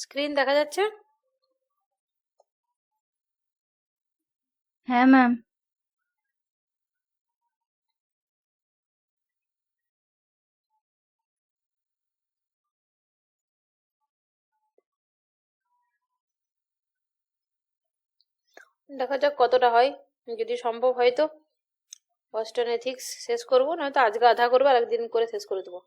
Screen দেখা যাচ্ছে? হ্যাঁ ম্যাম। দেখা যাক কতটা হয়। যদি সম্ভব হয় তো ওয়েস্টার্ন এথিক্স শেষ করবো, নয়তো আজকে আধা করবো আর একদিন করে শেষ করে দেবো।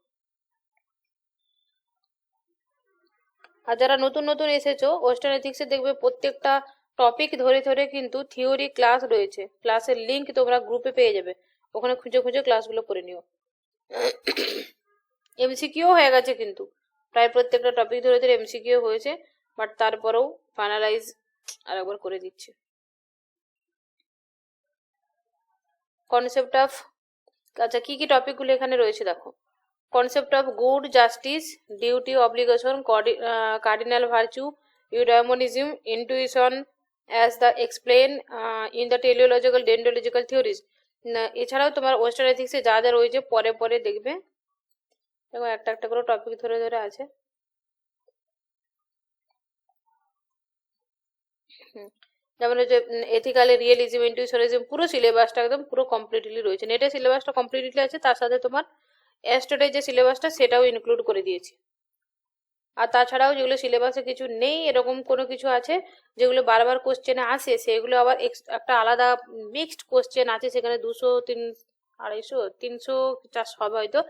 আর যারা নতুন নতুন এসেছো ওয়েস্টার্ন এথিক্সে দেখবে প্রত্যেকটা টপিক ধরে ধরে কিন্তু থিওরি ক্লাস রয়েছে, ক্লাসের লিংক তোমরা গ্রুপে পেয়ে যাবে, ওখানে খুঁজে খুঁজে ক্লাসগুলো করে নিও। এমসিকিউ হয়ে গেছে কিন্তু, প্রায় প্রত্যেকটা টপিক ধরে ধরে এমসিকিউ হয়েছে, বাট তারপরেও ফাইনালাইজ আরেকবার করে দিচ্ছে। কনসেপ্ট অফ, আচ্ছা কি কি টপিকগুলো এখানে রয়েছে দেখো। Concept of good justice, duty obligation, cardinal virtue, eudaimonism, intuition as the explain in the teleological deontological theories. এছাড়াও তোমার ওয়েস্টার্ন এথিক্সে যা যা রয়েছে পরে পরে দেখবে, দেখো একটা একটা করে টপিক ধরে ধরে আছে। যেমন হচ্ছে এথিক্যালি রিয়েলিজম, ইন্টুইশনিজম, পুরো সিলেবাসটা একদম পুরো কমপ্লিটলি রয়েছে, নেটে সিলেবাসটা কমপ্লিটলি আছে, তার সাথে তোমার এস্টেটের যে সিলেবাসটা সেটাও ইনক্লুড করে দিয়েছি। আর তাছাড়াও যেগুলো সিলেবাসে কিছু নেই এরকম কোনো কিছু আছে যেগুলো বারবার কোশ্চেনে আসে, সেগুলো আবার একটা আলাদা মিক্সড কোশ্চেন আছে, সেখানে 200 250 300 400 হবে হয়তো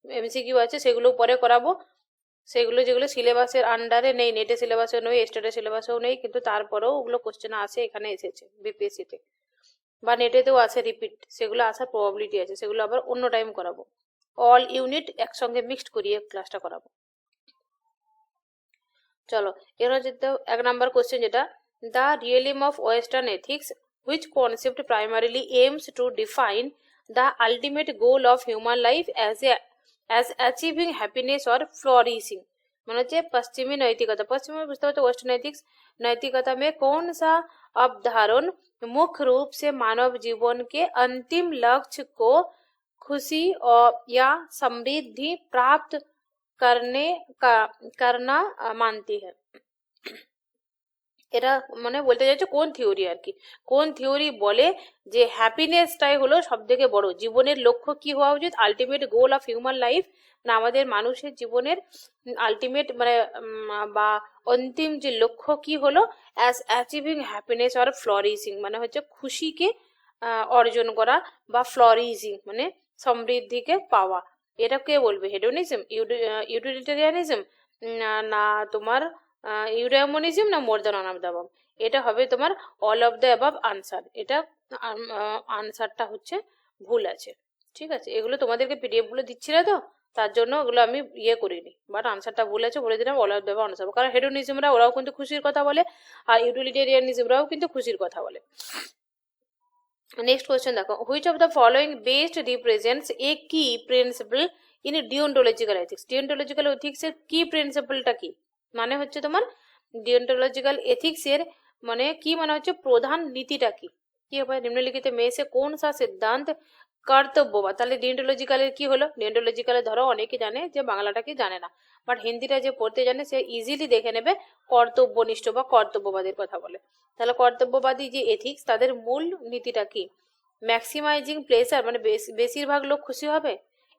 এমসিকিউ আছে, সেগুলো পরে করাবো। সেগুলো যেগুলো সিলেবাসের আন্ডারে নেই, নেটে সিলেবাসেও নেই, স্টেটের সিলেবাসেও নেই, কিন্তু তারপরেও ওগুলো কোশ্চেন আসে, এখানে এসেছে বিপিএসসিতে বা নেটেতেও আছে রিপিট, সেগুলো আসার প্রবাবিলিটি আছে, সেগুলো আবার অন্য টাইম করাবো। অল ইউনিট একসঙ্গে মিক্সড করিয়ে ক্লাসটা করাবো। চলো, এর হচ্ছে তো 1 নাম্বার কোশ্চেন, যেটা the realism of western ethics which concept primarily aims to define the ultimate goal of human life as achieving happiness or flourishing. মানে হচ্ছে पश्चिमी नैतिकता, पश्चिमी में बुझते हो वेस्टर्न एथिक्स, नैतिकता में कौन सा अवधारण मुख्य रूप से मानव जीवन के अंतिम लक्ष्य को खुशी और या समृद्धि प्राप्त करने का करना मानती है। এরা মানে বলতে চাইছে কোন থিওরি আর কি, কোন থিওরি বলে যে হ্যাপিনেসটাই হলো সব থেকে বড় জীবনের লক্ষ্য, কি হওয়া উচিত, ultimate goal of human life, না আমাদের মানুষের জীবনের আলটিমেট মানে বা অন্তিম যে লক্ষ্য কি হলো, অ্যাজ অ্যাচিভিং হ্যাপিনেস অর ফ্লোরিশিং, মানে হচ্ছে খুশিকে অর্জন করা, বা ফ্লোরিশিং মানে সমৃদ্ধিকে পাওয়া। এটা কে বলবে, হেডোনিজম, ইউটিলিটেরিয়ানিজম, না তোমার ইউডাইমনিজম, না more than on of the above? এটা হবে তোমার all of the above answer. এটা আনসারটা হচ্ছে ভুল আছে, ঠিক আছে? এগুলো তোমাদেরকে পিডিএফ গুলো দিচ্ছি না তো, তার জন্য ওগুলো আমি ইয়ে করিনি, বাট আনসারটা ভুল আছে বলে দিলাম, all of the above answer. কারণ হেডোনিজমরা ওরাও কিন্তু খুশির কথা বলে, আর ইউটিলিটেরিয়ানিজমরাও কিন্তু খুশির কথা বলে। নেক্সট কোয়েশ্চেন দেখো, which of the following best represents a key principle in deontological ethics? Deontological ethics এর কি প্রিন্সিপালটা কি, মানে হচ্ছে তোমার ডিওন্টোলজিক্যাল এথিক্স এর মানে কি, মানে হচ্ছে প্রধান নীতিটা কি, কি হবে নিম্নলিখিত में से कौन सा सिद्धांत কর্তব্যবাদ। তাহলে ডিওন্টোলজিক্যালের কি হলো, ডিওন্টোলজিক্যালে ধরো অনেকে জানে যে বাংলাটাকে জানে না, বাট হিন্দিটা যে পড়তে জানে সে ইজিলি দেখে নেবে কর্তব্যনিষ্ঠ বা কর্তব্যবাদের কথা বলে। তাহলে কর্তব্যবাদী যে এথিক্স তাদের মূল নীতিটা কি, ম্যাক্সিমাইজিং প্লেজার, মানে বেশিরভাগ লোক খুশি হবে,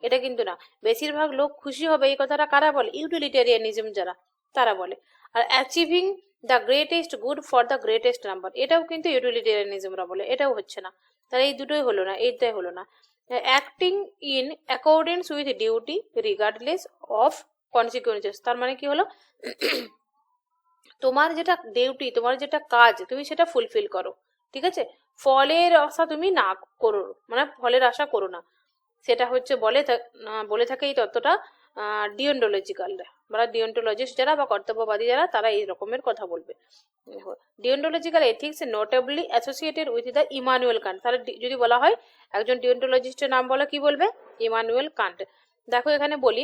এটা কিন্তু না। বেশিরভাগ লোক খুশি হবে এই কথাটা কারা বলে, ইউটিলিটেরিয়ানিজম যারা, তারা বলে। আর achieving the greatest good for the greatest number, এটাও কিন্তু ইউটিলিটেরিয়ানিজমরা বলে, এটাও হচ্ছে না। তাহলে এই দুটোই হলো না, এইটাই হলো না। Acting in accordance with duty regardless of consequences, তার মানে কি হলো, তোমার যেটা ডিউটি, তোমার যেটা কাজ, তুমি সেটা ফুলফিল করো, ঠিক আছে? ফলের আশা তুমি না করো, মানে ফলের আশা করো না, সেটা হচ্ছে বলে থাকে এই তত্ত্বটা ডিওন্টোলজিক্যালরা, বা ডিওন্টোলজিস্ট যারা বা কর্তব্যবাদী যারা, তারা এই রকমের কথা বলবে। Deontological ethics notably associated with the Immanuel Kant. তাহলে যদি বলা হয় একজন ডিওন্টোলজিস্টের নাম বলো, কি বলবে, ইমানুয়েল কান্ট। দেখো এখানে বলি,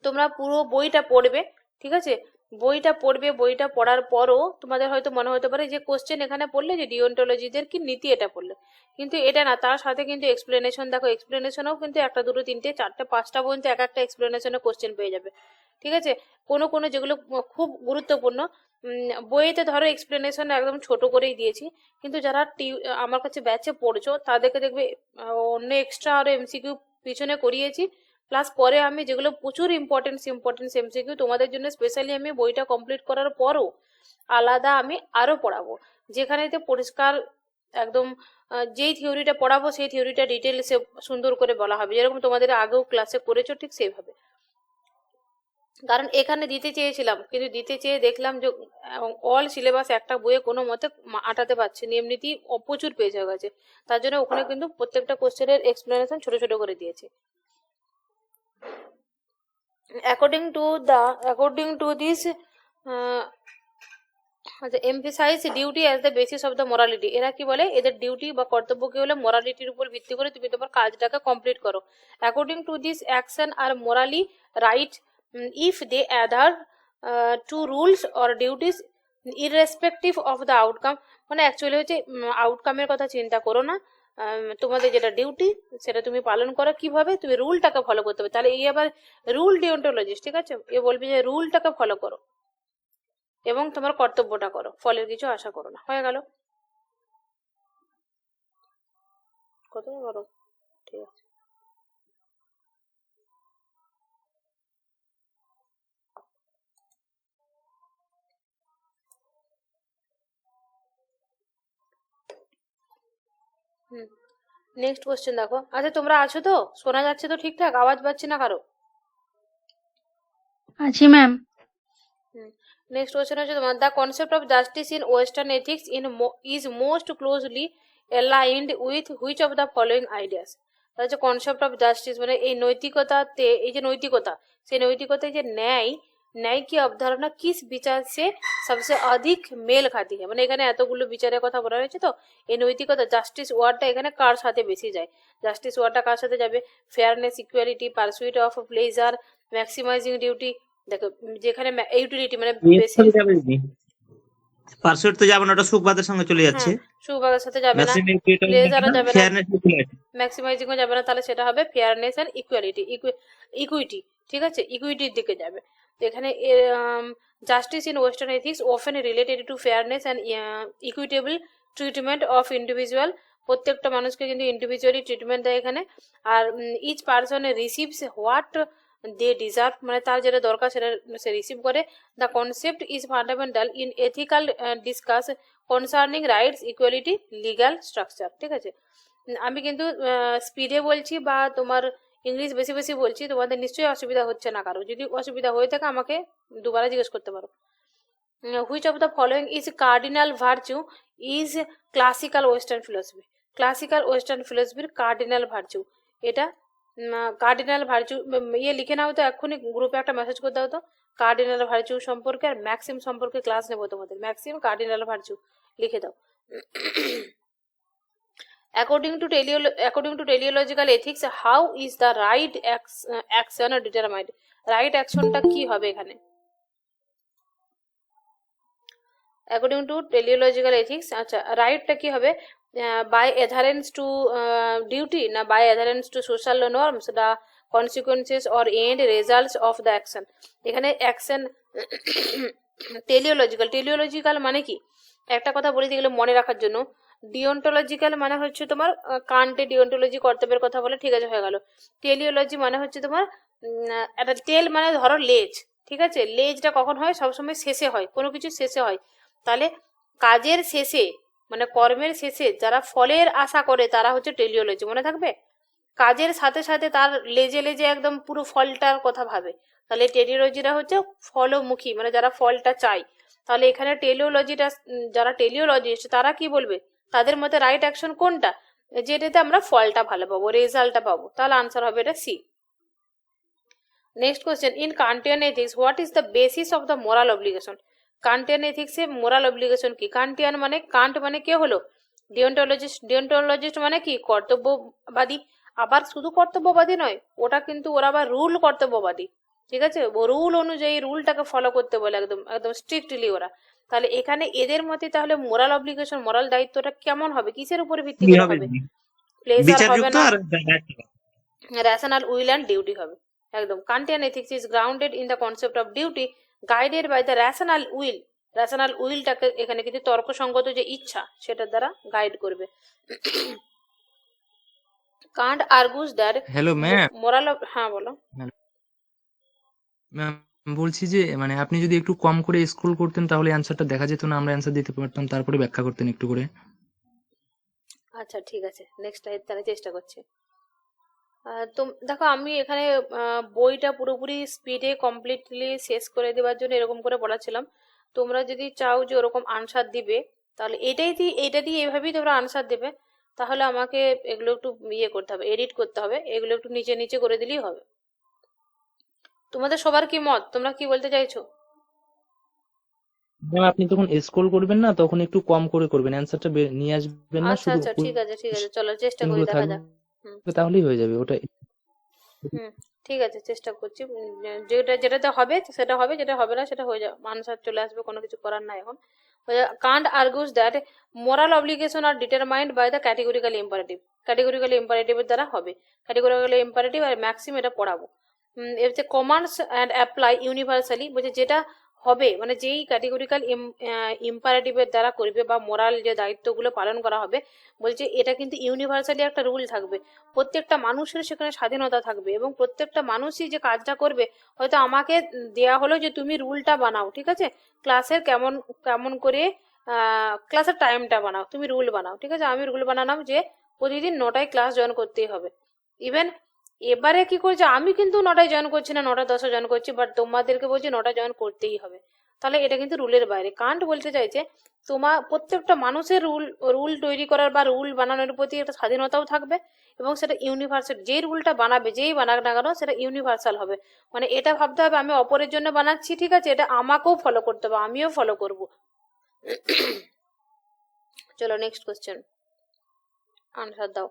তোমরা পুরো বইটা পড়বে, ঠিক আছে? বইটা পড়বে, বইটা পড়ার পরও তোমাদের হয়তো মনে হতে পারে যে কোশ্চেন এখানে পড়লে যে ডিওন্টোলজিদের কি নীতি এটা পড়লে, কিন্তু এটা না, তার সাথে কিন্তু এক্সপ্লেনেশন দেখো, এক্সপ্লেনেশনও কিন্তু একটা দুটো তিনটে চারটে পাঁচটা পর্যন্ত এক একটা এক্সপ্লেনেশনে কোশ্চেন পেয়ে যাবে। ঠিক আছে, কোনো কোনো যেগুলো খুব গুরুত্বপূর্ণ বইতে ধরো এক্সপ্লেনেশন একদম ছোট করেই দিয়েছি, কিন্তু যারা আমার কাছে ব্যাচে পড়ছো তাদেরকে দেখবে অন্য এক্সট্রা আরো এমসিকিউ পিছনে করিয়েছি, প্লাস পরে আমি যেগুলো প্রচুর ইম্পর্টেন্স এমসিকিউ তোমাদের জন্য স্পেশালি আমি বইটা কমপ্লিট করার পরও আলাদা আমি আরো পড়াবো, যেখানেতে পরিষ্কার একদম যেই থিওরিটা পড়াবো সেই থিওরিটা ডিটেলসে সুন্দর করে বলা হবে, যেরকম তোমাদের আগেও ক্লাসে করেছো ঠিক সেইভাবে। কারণ এখানে দিতে চেয়েছিলাম, কিন্তু দিতে চেয়ে দেখলাম যে অল সিলেবাস একটা বইয়ে কোনো মতে আটাতে পারছে না, এমনিতেই প্রচুর পেজ হয়ে গেছে, তার জন্য ওখানে কিন্তু প্রত্যেকটা কোশ্চেনের এক্সপ্লেনেশন ছোট ছোট করে দিয়েছে। according to this emphasize duty as the basis of the morality, এরা কি বলে এদের ডিউটি বা কর্তব্য কি হলো মোরালিটির উপর ভিত্তি করে তুমি তোমার কাজটাকে কমপ্লিট করো। according to this action are morally right if they adhere to rules or duties irrespective of the outcome, মানে অ্যাকচুয়ালি হচ্ছে আউটকামের কথা চিন্তা করো না, তোমাদের যেটা ডিউটি সেটা তুমি পালন করো, কিভাবে তুমি রুলটাকে ফলো করতে হবে। তাহলে এই আবার রুল ডিওন্টোলজিস্ট, ঠিক আছে, এ বলবে যে রুলটাকে ফলো করো এবং তোমার কর্তব্যটা করো, ফলের কিছু আশা করো না। হয়ে গেল, কত করো, ঠিক আছে। নেক্সট কোশ্চেন দেখো। আচ্ছা তোমরা আছো তো, শোনা যাচ্ছে তো ঠিকঠাক, আওয়াজ পাচ্ছি না কারো? আছি ম্যাম। নেক্সট কোশ্চেন হচ্ছে তোমার the concept of justice in western ethics is most closely aligned with which of the following ideas. তাহলে হচ্ছে কনসেপ্ট অফ জাস্টিস মানে এই নৈতিকতাতে, এই যে নৈতিকতা, সেই নৈতিকতায় যে ন্যায় কি অবধারণা কিস বিচার সে সবচেয়ে অধিক মেল খাতি হয়, মানে এখানে এতগুলো বিচারের কথা বলা হয়েছে, তো এই নৈতিকতা জাস্টিস ওয়ার্ডটা এখানে কার সাথে বেশি যায়, জাস্টিস ওয়ার্ডটা কার সাথে যাবে, fairness, equality, pursuit of pleasure, maximising duty. দেখো যেখানে ইউটিলিটি মানে বেশি, পারসুইট তো যাবে না, ওটা সুখবাদের সঙ্গে চলে যাচ্ছে, সুখবাদের সাথে যাবে না, প্লেজারও যাবে না, ম্যাক্সিমাইজিংও যাবে না, তাহলে সেটা হবে ফেয়ারনেস এন্ড ইকুইটি, ঠিক আছে, ইকুইটির দিকে যাবে। তো এখানে justice in western ethics often related to fairness and equitable treatment of individual, প্রত্যেকটা মানুষকে কিন্তু ইন্ডিভিজুয়ালি ট্রিটমেন্ট দেয় এখানে। আর each person receives what they deserve, মানে তার যেটা দরকার সেটা সে রিসিভ করে। The concept is fundamental in ethical discuss concerning rights, equality, legal structure. ঠিক আছে, আমি কিন্তু স্পিডে বলছি বা তোমার ইংলিশ বেশি বেশি বলছি, তোমাদের নিশ্চয়ই অসুবিধা হচ্ছে না কারো, যদি অসুবিধা হয়ে থাকে আমাকে দুবার জিজ্ঞেস করতে পারো। Which of the following is cardinal virtue is classical western philosophy, classical western ফিলোসফির কার্ডিনাল ভার্চু, এটা কার্ডিনাল ভার্চু ইয়ে লিখে নাও তো, এক্ষুনি গ্রুপে একটা মেসেজ করে দাও তো, কার্ডিনাল ভার্চু সম্পর্কে আর ম্যাক্সিম সম্পর্কে ক্লাস নেবো তোমাদের, ম্যাক্সিম কার্ডিনাল ভার্চু লিখে দাও। according to teleological ethics how is the right action determined, right actionটা কি হবে এখানে? according to teleological ethics, আচ্ছা রাইটটা কি হবে, by adherence to duty না by adherence to social norms, the consequences or end results of the action। এখানে action teleological মানে কি, একটা কথা বলি যেগুলো মনে রাখার জন্য। ডিওন্টোলজিক্যাল মানে হচ্ছে তোমার কান্টে ডিওন্টোলজি কর্তব্যের কথা বলে, ঠিক আছে হয়ে গেল। টেলিওলজি মানে হচ্ছে তোমার একটা টেল মানে ধরো লেজ, ঠিক আছে, লেজটা কখন হয়, সবসময় শেষে হয়, কোনো কিছু শেষে হয়, তাহলে কাজের শেষে মানে কর্মের শেষে যারা ফলের আশা করে তারা হচ্ছে টেলিওলজি, মনে থাকবে, কাজের সাথে সাথে তার লেজে লেজে একদম পুরো ফলটার কথা ভাবে, তাহলে টেলিওলজিরা হচ্ছে ফলমুখী, মানে যারা ফলটা চায়। তাহলে এখানে টেলিওলজিটা যারা টেলিওলজিস্ট তারা কি বলবে, তাদের মতে রাইট অ্যাকশন কোনটা, যেটাতে আমরা ফলটা ভালো পাবো, রেজাল্টটা পাবো, তাহলে আনসার হবে এটা C. Next question, in Kantian ethics what is the basis of the moral obligation, Kantian এথিক্সে মোরাল অব্লিগেশন কি? কান্টিয়ান মানে, কান্ট মানে কে হলো ডিওন্টোলজিস্ট মানে কি কর্তব্যবাদী, আবার শুধু কর্তব্যবাদী নয়, ওটা কিন্তু ওরা আবার রুল কর্তব্যবাদী, ঠিক আছে, রুল অনুযায়ী রুলটাকে ফলো করতে বলে একদম একদম স্ট্রিক্টলি ওরা। তাহলে এখানে এদের মতে তাহলে মোরাল অব্লিগেশন, মোরাল দায়িত্বটা কেমন হবে, কিসের উপরে ভিত্তি কি করে হবে? হবে? প্লেজার হবে বিচারযুক্ত না, আর rational will and duty হবে একদম। Kantian ethics is grounded in the concept of duty guided by the rational will। rational willটাকে এখানে কিন্তু তর্কসঙ্গত যে ইচ্ছা সেটার দ্বারা গাইড করবে। Kant argues that hello ma'am. moral of, হ্যাঁ বলো। ম্যাম বলছি যে মানে আপনি যদি একটু কম করে স্ক্রল করতেন তাহলে অ্যান্সারটা দেখা যেত না, আমরা অ্যান্সার দিতে পারতাম, তারপরে ব্যাখ্যা করতেন একটু করে। আচ্ছা ঠিক আছে, নেক্সট টাইম তাহলে চেষ্টা করছি। তো দেখো আমি এখানে বইটা পুরোপুরি স্পিডে কমপ্লিটলি শেষ করে দেওয়ার জন্য এরকম করে বলেছিলাম। তোমরা যদি চাও যে ওরকম আনসার দিবে তাহলে এইটা দিয়ে এভাবেই তোমরা আনসার দেবে। তাহলে আমাকে এগুলো একটু ইয়ে করতে হবে, এডিট করতে হবে, এগুলো একটু নিচে নিচে করে দিলেই হবে। তোমাদের সবার কি মত, তোমরা কি বলতে চাইছো? ম্যাম আপনি যখন স্ক্রল করবেন না তখন একটু কম করে করবেন, অ্যান্সারটা নিয়ে আসবেন না, আচ্ছা শুধু আচ্ছা ঠিক আছে ঠিক আছে, চলো চেষ্টা করি, কোশ্চেনগুলো দেখা যাক। থাকবে তাহলেই হয়ে যাবে ওটা। হুম ঠিক আছে, চেষ্টা করছি। যেটাতে হবে সেটা হবে, যেটা হবে না সেটা হয়ে যাবে, আনসার চলে আসবে, কোনো কিছু করার নাই এখন। Kant argues that moral obligation are determined by the categorical imperative। categorical imperative এর দ্বারা হবে, categorical imperative আর ম্যাক্সিম এটা পড়াবো। এর হচ্ছে commands and apply universally, বলছে যেটা হবে মানে যেই ক্যাটেগরিক্যাল ইম্পারেটিভের দ্বারা করবে বা মোরাল যে দায়িত্বগুলো পালন করা হবে, বলছে এটা কিন্তু ইউনিভার্সালি একটা রুল থাকবে, প্রত্যেকটা মানুষের সেখানে স্বাধীনতা থাকবে এবং প্রত্যেকটা মানুষই যে কাজটা করবে, হয়তো আমাকে দেয়া হলো যে তুমি রুলটা বানাও, ঠিক আছে, ক্লাসের কেমন কেমন করে ক্লাসের টাইমটা বানাও, তুমি রুল বানাও, ঠিক আছে, আমি রুল বানালাম যে প্রতিদিন 9টায় ক্লাস জয়েন করতেই হবে। ইভেন এবারে কি করছে, আমি কিন্তু 9টায় জয়েন করছি না, 9টা 10 জয়েন করছি, বাট তোমাদেরকে বলছি 9টা জয়েন করতেই হবে। তাহলে এটা কিন্তু রুলের বাইরে। কান্ট বলতে চাইছে তোমার প্রত্যেকটা মানুষের রুল তৈরি করার বা রুল বানানোর প্রতি একটা স্বাধীনতাও থাকবে এবং সেটা ইউনিভার্সাল, যে রুলটা বানাবে যেই বানাক না কেন সেটা ইউনিভার্সাল হবে। মানে এটা ভাবতে হবে আমি অপরের জন্য বানাচ্ছি, ঠিক আছে, এটা আমাকেও ফলো করতে হবে, আমিও ফলো করব। চলো নেক্সট কোশ্চেন, আনসার দাও।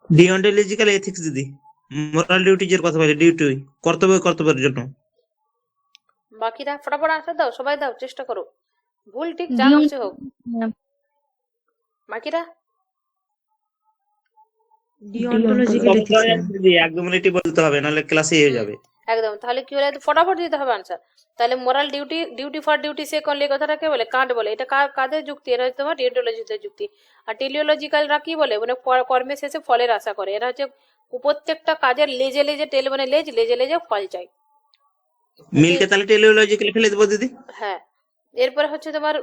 ডিওন্টোলজিক্যাল এথিক্স দিদি, মোরাল ডিউটিজ এর কথা বলে, ডিউটি কর্তব্যের জন্য। বাকিরা ফটাফট আনসার দাও, সবাই দাও, চেষ্টা করো, ভুল ঠিক যা হচ্ছে হোক। বাকিরা ডিওন্টোলজিক্যাল এথিক্স দিদি, 1-2 মিনিটই বলতে হবে নাহলে ক্লাসে হয়ে যাবে। একদম, তাহলে কি হলো, ফটাফট দিতে হবে আনসার। তাহলে মোরাল ডিউটি ফর ডিউটি সে করলে কথাটাকে বলে কান্ট বলে, এটা কাদের যুক্তি, এটা হচ্ছে তোমার ডিওন্টোলজিস্টদের যুক্তি। আর টেলিওলজিক্যালরা কি বলে, মানে কর্মের শেষে ফলের আশা করে, এরা হচ্ছে প্রত্যেকটা কাজের লেজে লেজে টেল মানে লেজে লেজে ফল চাই। মিলকে তাহলে টেলিওলজিক্যাল ফেলে দেবো দিদি। হ্যাঁ, এরপরে হচ্ছে তোমার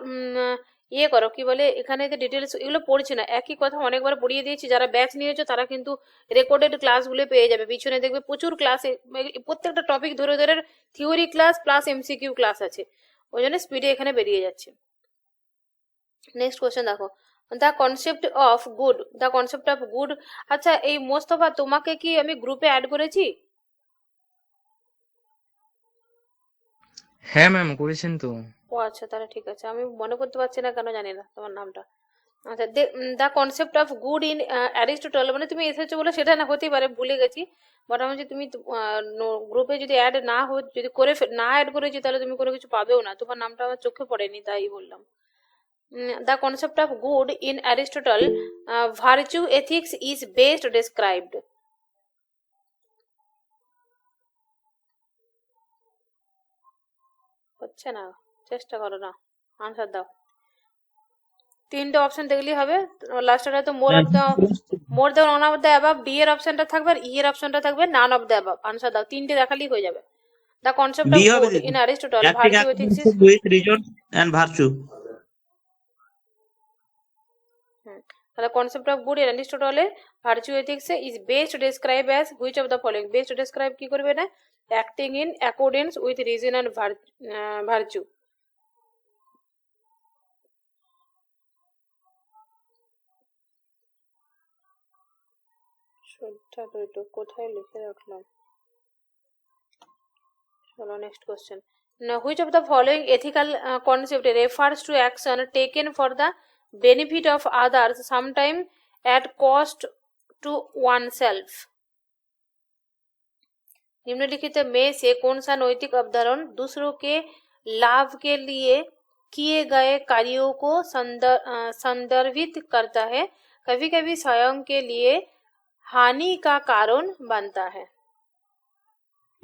ইয়ে করো, কি বলে, এখানে যে ডিটেলস এগুলো পড়ছি না, একই কথা অনেকবার পড়িয়ে দিয়েছি, যারা ব্যাচ নিয়েছো তারা কিন্তু রেকর্ডেড ক্লাসগুলো পেয়ে যাবে, পিছনে দেখবে প্রচুর ক্লাস, প্রত্যেকটা টপিক ধরে ধরে theory class plus MCQ class আছে, ওই জন্য স্পিডে এখানে বেরিয়ে যাচ্ছে। নেক্সট কোশ্চেন দেখো, দ্য কনসেপ্ট অফ গুড। আচ্ছা এই মোস্তফা, তোমাকে কি আমি গ্রুপে অ্যাড করেছি? হ্যাঁ ম্যাম করেছেন তো। ও আচ্ছা, তাহলে ঠিক আছে, আমি মনে করতে পারছি না কেন জানি না তোমার নামটা। আচ্ছা, the concept of good in Aristotle, মানে তুমি এসেছো বলে সেটা না হতেই পারে, ভুলে গেছি, বাট আমি যে তুমি গ্রুপে যদি অ্যাড না যদি না অ্যাড করেছি তাহলে তুমি কোনো কিছু পাবেও না, তোমার নামটা আমার চোখে পড়েনি তাই বললাম। The concept of good in Aristotle virtue ethics is best described. হচ্ছে না, চেষ্টা করো না, আনসার দাও। 3টে অপশন দেখলেই হবে, লাস্টটা তো more than one of the above, D এর অপশনটা থাকবে আর ই এর অপশনটা থাকবে none of the above. Answer দাও, 3টে দেখালেই হয়ে যাবে। দ্য কনসেপ্ট অফ ডি হবে গুড দিদি, in Aristotle acting virtue ethics is, with reason and virtue. তাহলে concept of good in Aristotle এর virtue ethics is best describe as which of the following. Best describe কি করবে না, acting in accordance with reason and virtue. কোথায় লিখে রাখলাম, চলো next question. Now, which of the following ethical concept refers to action taken for the benefit of others, sometimes at cost to oneself? निम्नलिखित में से कौन सा नैतिक अवधारण दूसरों के लाभ के लिए किए गए कार्यों को संदर्भित करता है, कभी कभी स्वयं के लिए हानि का कारण बनता है?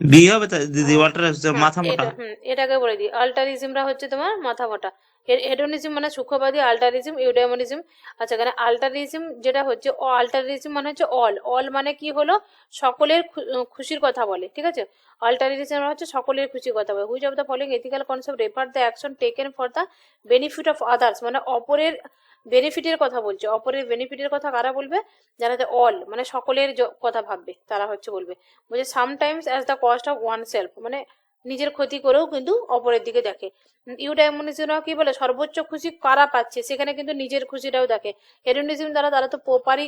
বি হবে দিদি, হ্যাঁ, অল্টার মাথা মোটা। এটাকে বলে দিই, আল্টারিজমরা হচ্ছে তোমার মাথা মোটা। হেডোনিজম মানে সুখবাদী, আল্টারিজম ইউডাইমনিজম। আচ্ছা, এখানে আল্টারিজম যেটা হচ্ছে, আল্টারিজম মানে হচ্ছে অল মানে কি হলো, সকলের খুশির কথা বলে, ঠিক আছে। আল্টারিজম হচ্ছে সকলের খুশির কথা বলে। Which of the following ethical concept refer the action taken for the benefit of others, মানে অপরের বেনিফিটের কথা বলছে। অপরের বেনিফিটের কথা কারা বলবে? যারা অল মানে সকলের কথা ভাববে তারা হচ্ছে বলবে। বলছে sometimes as the cost of one self, মানে নিজের ক্ষতি করেও কিন্তু অপরের দিকে দেখে। ইউডাইমনিজম কি বলে, সর্বোচ্চ খুশি কারা পাচ্ছে সেখানে কিন্তু নিজের খুশিটাও দেখে। হেডোনিজম দ্বারা তারা তো পোপারি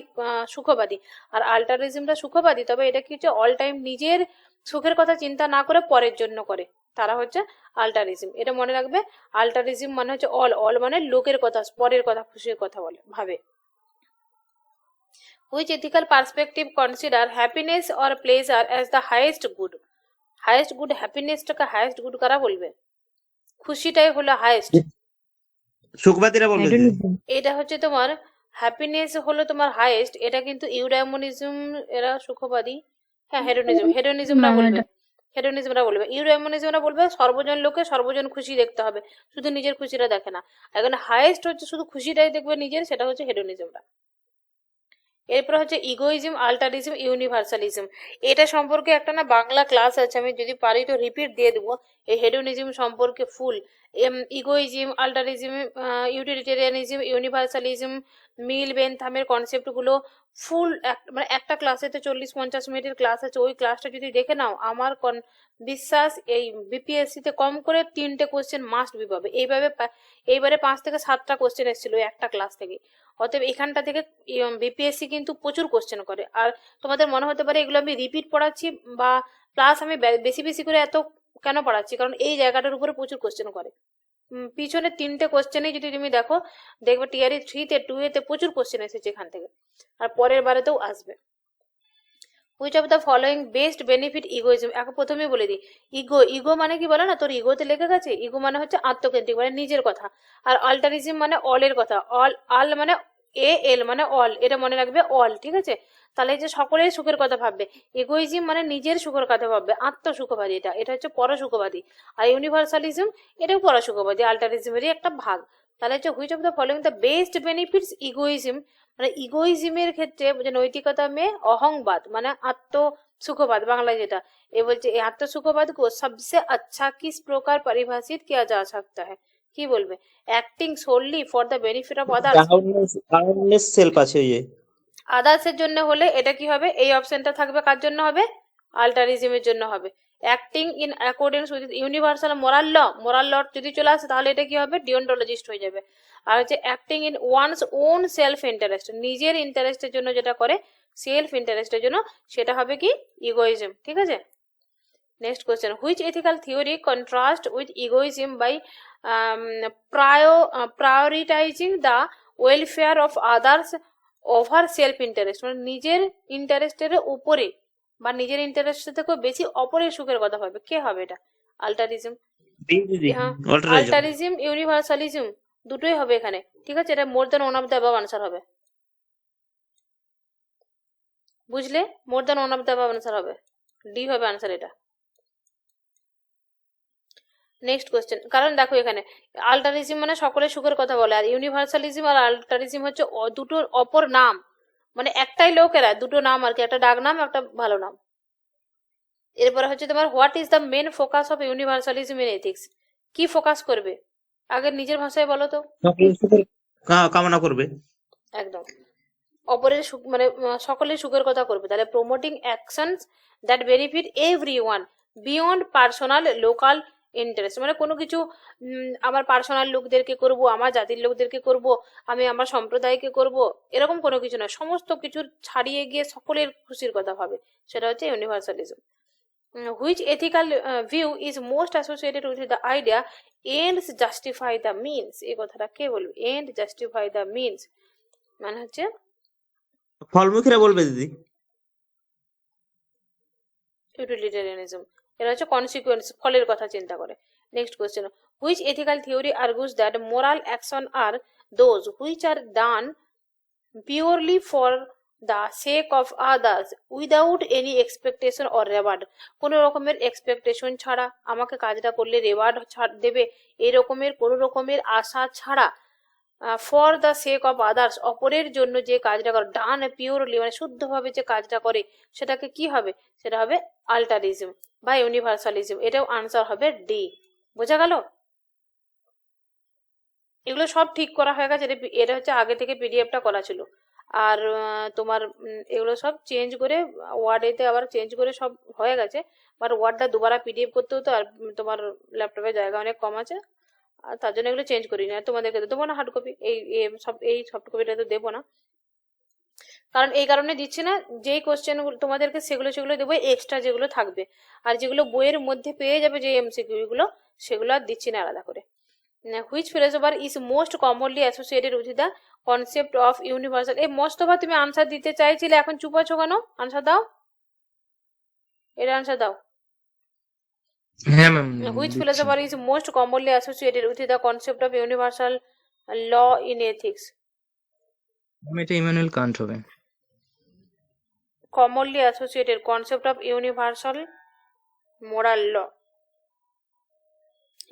সুখবাদী, আর আল্টারিজমটা সুখবাদী, তবে এটা কি হচ্ছে অল টাইম নিজের সুখের কথা চিন্তা না করে পরের জন্য করে, তারা হচ্ছে আল্টারিজম। এটা মনে রাখবে, আল্টারিজম মানে হচ্ছে অল মানে লোকের কথা, পরের কথা, খুশির কথা বলে ভাবে। Which ethical perspective consider happiness or pleasure as the highest good? Highest good, হ্যাপিনেসটাকে হাইয়েস্ট গুড কারা বলবে? খুশিটাই হলো হাইয়েস্ট। সুখবাদীরা বলবে দিদি। এটা হচ্ছে তোমার হ্যাপিনেস হলো তোমার হাইয়েস্ট, এটা কিন্তু ইউডাইমনিজম এরা সুখবাদী। হ্যাঁ, হেডোনিজমরা বলবে, হেডোনিজমরা বলবে। ইউডাইমনিজমরা বলবে সর্বজন লোকে সর্বজন খুশি দেখতে হবে, শুধু নিজের খুশিটা দেখে না। এখন হাইয়েস্ট হচ্ছে শুধু খুশিটাই দেখবে নিজের, সেটা হচ্ছে হেডোনিজমরা। এরপর হচ্ছে ইগোইজম, আল্টারিজম, ইউনিভার্সালিজম। এটা সম্পর্কে একটা না বাংলা ক্লাস আছে, আমি যদি পারি তো রিপিট দিয়ে দেবো এই হেডোনিজম সম্পর্কে ফুল। ইগোইজম, আল্টারিজম, ইউটিলিটেরিয়ানিজম, ইউনিভার্সালিজম, মিল বেনথামের কনসেপ্টগুলো ফুল মানে একটা ক্লাসে তো 40-50 মিনিটের ক্লাস আছে, ওই ক্লাসটা যদি দেখে নাও আমার বিশ্বাস এই বিপিএসসি তে কম করে 3টে কোশ্চেন মাস্ট বি পাবে। এইবারে 5 থেকে 7টা কোশ্চেন এসেছিল একটা ক্লাস থেকে। অতএব এখানটা থেকে বিপিএসসি কিন্তু প্রচুর কোশ্চেন করে। আর তোমাদের মনে হতে পারে এগুলো আমি রিপিট পড়াচ্ছি বা প্লাস আমি বেশি বেশি করে এত কেন পড়াচ্ছি, কারণ এই জায়গাটার উপরে প্রচুর কোশ্চেন করে। পিছনে 3টে কোশ্চেনে যদি তুমি দেখো, দেখবে টিআরই 3-তে 2-এতে প্রচুর কোশ্চেন এসেছে এখান থেকে, আর পরের বারেতেও আসবে। Which of the following best benefit egoism? এখন প্রথমেই বলে দিই, ইগো মানে কি বলে না, তোর ইগোতে লেগে গেছে। ইগো মানে হচ্ছে আত্মকেন্দ্রিক, মানে নিজের কথা। আর আল্টারিজম মানে অলের কথা, অল মানে এল মানে অল, এটা মনে রাখবে অল, ঠিক আছে। তাহলে যে সকলের সুখের কথা ভাববে। ইগোইজম মানে নিজের সুখের কথা ভাববে, আত্মসুখবাদী, এটা হচ্ছে পরসুখবাদী। আর ইউনিভার্সালিজম এটাও পরসুখবাদী, আল্টারিজমেরই একটা ভাগ। তাহলে হচ্ছে which of the following the best benefits egoism, মানে ইগোইজমের ক্ষেত্রে যে নৈতিকতা में অহংবাদ মানে আত্মসুখবাদ, বাংলায় যেটা এ বলছে, এই আত্মসুখবাদ को सबसे अच्छा किस प्रकार परिभाषित किया जा सकता है? কি বলবে? Acting solely for the benefit of others. কাউন্টনেস সেলফ আছে ওই যে। আদার্সের জন্য হলে এটা কি হবে, এই অপশনটা থাকবে, কার জন্য হবে? আল্টারিজমের জন্য হবে। Acting in accordance with universal moral law যদি চলে আসে তাহলে এটা কি হবে? ডিওন্টোলজিস্ট হয়ে যাবে। আর হচ্ছে acting in one's own self interest, নিজের ইন্টারেস্টের জন্য যেটা করে, সেলফ ইন্টারেস্টের জন্য, সেটা হবে কি? ইগোইজম, ঠিক আছে। Next question, which ethical theory contrast with egoism by prioritising the welfare of others over self interest, মানে নিজের ইন্টারেস্টের উপরে বা নিজের ইন্টারেস্টের থেকেও বেশি অপরের সুখের কথা ভাবে। কে হবে এটা? আল্টারিজম। হ্যাঁ, আল্টারিজম, ইউনিভার্সালিজম দুটোই হবে এখানে, ঠিক আছে। এটা মোর than one of the above answer হবে, বুঝলে? মোর than one of the above answer হবে, ডি হবে আনসার এটা। নেক্সট কোয়েশ্চেন, কারণ দেখো এখানে আল্টারিজম মানে সকলের সুখের কথা বলে, আর ইউনিভার্সালিজম আর আল্টারিজম হচ্ছে দুটোর অপর নাম, মানে একটাই লোকেরা দুটো নাম আর কি, একটা ডাক নাম একটা ভালো নাম। এরপরে হচ্ছে তোমার what is the main focus of universalism in ethics? কি ফোকাস করবে? আগে নিজের ভাষায় বলো তো। কামনা করবে, একদম অপরের সুখ মানে সকলের সুখের কথা করবে। তাহলে promoting actions that benefit everyone beyond personal local interest, মানে কোনো কিছু আমার পার্সোনাল লোকদেরকে করব, আমার জাতির লোকদেরকে করব, আমি আমার সম্প্রদায়কে করব, এরকম কোনো কিছু না, সমস্ত কিছু ছাড়িয়ে গিয়ে সকলের খুশির কথা ভাবে, সেটা হচ্ছে ইউনিভার্সালিজম। which ethical view is most associated with the idea ends justify the means? এই কথাটা কে বলবে? end justify the means মানে হচ্ছে ফলমুখীরা বলবে দিদি। ইউটিলিটেরিয়ানিজম, এটা হচ্ছে কনসিকুয়েন্স, ফলের কথা চিন্তা করে। Next question, which ethical theory argues that moral action are those which are done purely for the sake of others without any expectation or reward? কোনো রকমের এক্সপেকটেশন ছাড়া আমাকে কাজটা করলে রেওয়ার্ড দেবে এই রকমের কোনো রকমের আশা ছাড়া, for the sake of others অপরের জন্য যে কাজটা করে, ডান পিওরলি মানে শুদ্ধভাবে যে কাজটা করে সেটাকে কি হবে? সেটা হবে আল্টারিজম বা ইউনিভার্সালিজম। এটাও আনসার হবে ডি। বোঝা গেল? এগুলো সব ঠিক করা হয়ে গেছে, এটা হচ্ছে আগে থেকে পিডিএফটা করা ছিল। আর তোমার এগুলো সব চেঞ্জ করে ওয়ার্ডেতে আবার চেঞ্জ করে সব হয়ে গেছে, বাট ওয়ার্ডটা দুবারা পিডিএফ করতে হতো, আর তোমার ল্যাপটপে জায়গা অনেক কম আছে, আর তার জন্য এগুলো চেঞ্জ করি না। তোমাদেরকে তো দেবো না হার্ড কপি, এই সফট কপিটা তো দেবো না, কারণ এই কারণে দিচ্ছি না, যেই কোশ্চেনগুলো তোমাদেরকে সেগুলো দেবো, এক্সট্রা যেগুলো থাকবে, আর যেগুলো বইয়ের মধ্যে পেয়ে যাবে যে এমসিকিউ গুলো সেগুলো আর দিচ্ছি না আলাদা করে। Which philosopher is most commonly associated with the concept of universal? এই মোস্তফা তুমি আনসার দিতে চাইছিলে, এখন চুপ আছো কেন? আনসার দাও, এর আনসার দাও। হ্যাঁ ম্যাম হুইচ দিচ্ছি। Philosopher is most commonly associated with the concept of universal law in ethics? Ma'am এটা ইমানুয়েল কান্ট হবে। commonly associated concept of universal moral law,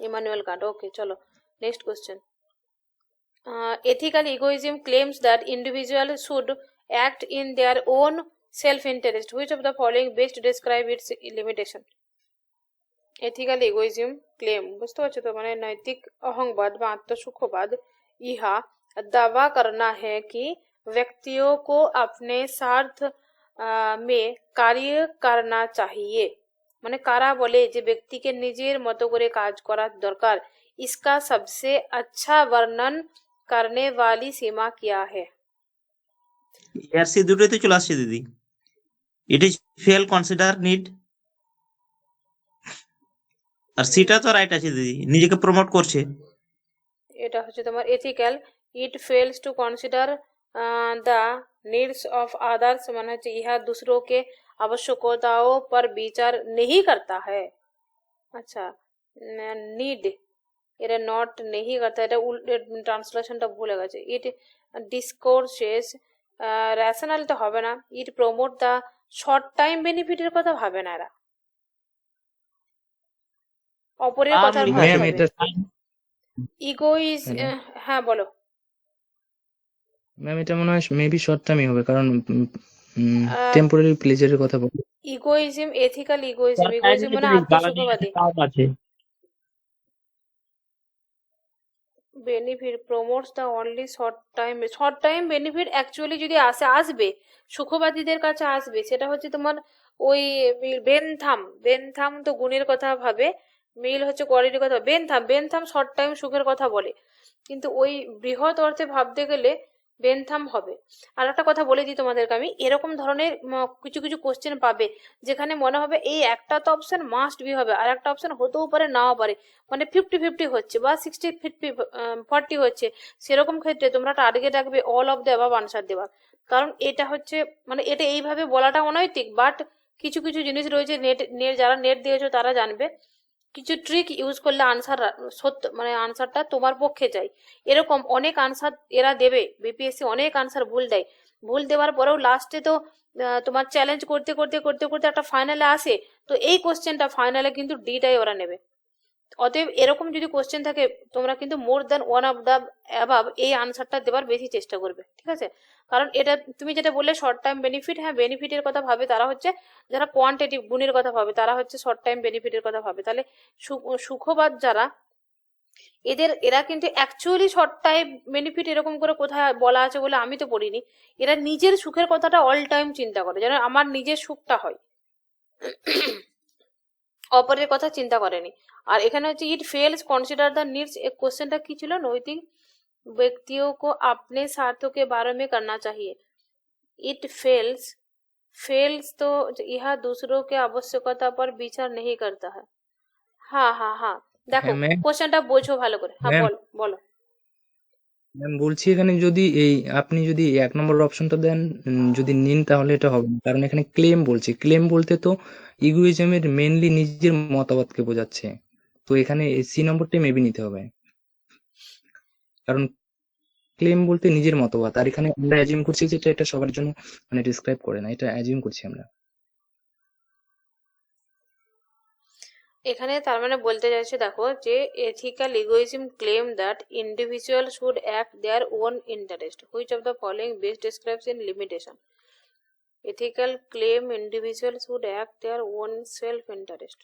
Immanuel Kant. Okay, chalo next question. Ethical egoism claims that individuals should act in their own self-interest. Which of the following best describe its limitation? Ethical egoism claim বুঝতে পারছো তো, মানে নৈতিক অহংবাদ বা আত্মসুখবাদ ইহা दावा करना है कि व्यक्तियों को अपने स्वार्थ में कार्य करना चाहिए, মানে কারা বলে যে ব্যক্তিকে নিজের মতো করে কাজ করা দরকার, इसका सबसे अच्छा वर्णन करने वाली सीमा क्या है? আর সি দুটোই তো চলে আসছে দিদি। It is fail consider need, আর সিটা তো রাইট আছে দিদি, নিজেকে প্রমোট করছে। এটা হচ্ছে তোমার ethical, it fails to consider the needs of others মানে হচ্ছে ইহা दूसरों के आवश्यकताओं पर विचार नहीं करता है। अच्छा, नीड এটা নট नहीं करता, এটা ট্রান্সলেশনটা ভুলে গেছে। ইট ডিসকোর্সেস রেশনালটা হবে না, ইট প্রমোট দ্য শর্ট টাইম বেনিফিটের কথা ভাবে না এরা, অপরের কথা ম্যাম ভাবে। এটা ইগোইজ, হ্যাঁ বলো। ম্যাম এটা মনে হয় মেবি শর্ট টার্মই হবে, কারণ টেম্পোরারি প্লেজারের কথা বলে। ইগোইজম, এথিক্যাল ইগোইজম, ইগোইজম মানে আত্মসুখবাদী। Benefit promotes the only short time benefit actually যদি আসবে সুখবাদীদের কাছে আসবে, সেটা হচ্ছে তোমার ওই বেনথাম তো গুণের কথা ভাবে, মিল হচ্ছে কোয়ালিটির কথা। বেনথাম শর্ট টাইম সুখের কথা বলে, কিন্তু ওই বৃহৎ অর্থে ভাবতে গেলে বেনথাম হবে। আর একটা কথা বলে দিই তোমাদেরকে আমি, এরকম ধরনের কিছু কিছু কোশ্চেন পাবে যেখানে মনে হবে এই একটা তো অপশন মাস্ট বি হবে, আর একটা অপশন হতেও পারে নাও পারে, মানে 50-50 হচ্ছে বা 60-40 হচ্ছে, সেরকম ক্ষেত্রে তোমরা টার্গেট রাখবে all of the above answer দেওয়ার। কারণ এটা হচ্ছে মানে এটা এইভাবে বলাটা অনৈতিক, বাট কিছু কিছু জিনিস রয়েছে, যারা নেট দিয়েছো তারা জানবে, কিছু ট্রিক ইউজ করলে আনসার সত্য মানে আনসারটা তোমার পক্ষে যায়। এরকম অনেক আনসার এরা দেবে, বিপিএসসি অনেক আনসার ভুল দেয়, ভুল দেওয়ার পরেও লাস্টে তো তোমার চ্যালেঞ্জ করতে করতে করতে করতে একটা ফাইনালে আসে, তো এই কোশ্চেনটা ফাইনালে কিন্তু ডিটাই ওরা নেবে। অতএব এরকম যদি কোশ্চেন থাকে তোমরা কিন্তু মোর than one of the above এই আনসারটা দেওয়ার বেশি চেষ্টা করবে, ঠিক আছে? কারণ এটা তুমি যেটা বললে শর্ট টাইম বেনিফিট, হ্যাঁ বেনিফিটের কথা ভাবে তারা হচ্ছে যারা কোয়ান্টিটিভ গুণের কথা ভাবে, তারা হচ্ছে শর্ট টাইম বেনিফিটের কথা ভাবে। তাহলে সুখবাদ যারা এরা কিন্তু অ্যাকচুয়ালি শর্ট টাইম বেনিফিট এরকম করে কোথায় বলা আছে বলে আমি তো পড়িনি, এরা নিজের সুখের কথাটা অল টাইম চিন্তা করে, যেন আমার নিজের সুখটা হয়, অপরের কথা চিন্তা করেনি। আর এখানে হচ্ছে ইট ফেলস কনসিডার দ্য नीड्स, एक क्वेश्चनটা কি ছিল? নৈতিক ব্যক্তিयों को अपने स्वार्थों के बारे में करना चाहिए। इट फेल्स फेल्स तो यह दूसरों के आवश्यकता पर विचार नहीं करता है। হ্যাঁ হ্যাঁ হ্যাঁ দেখো হ্যাঁ ম্যাম। কোশ্চেনটা বোঝো ভালো করে। হ্যাঁ ম্যাম বলো বলো। ম্যাম বলছি এখানে যদি আপনি যদি 1 নম্বর অপশনটা দেন, যদি নিন তাহলে এটা হবে না, কারণ এখানে ক্লেম বলছে। ক্লেম বলতে তো ইগোইজমের মেনলি নিজের মতামতকে বোঝাচ্ছে, তো এখানে সি নম্বরটাই মেবি নিতে হবে, কারণ ক্লেম বলতে নিজের মতবাদ, আর এখানে আমরা অ্যাজিউম করছি যে এটা সবার জন্য মানে ডিসক্রাইব করে না, এটা অ্যাজিউম করছি আমরা। এখানে তার মানে বলতে চাইছে দেখো যে ethical egoism claim that individual should act their own interest which of the following best describes in limitation. Ethical claim individual should act their own self interest.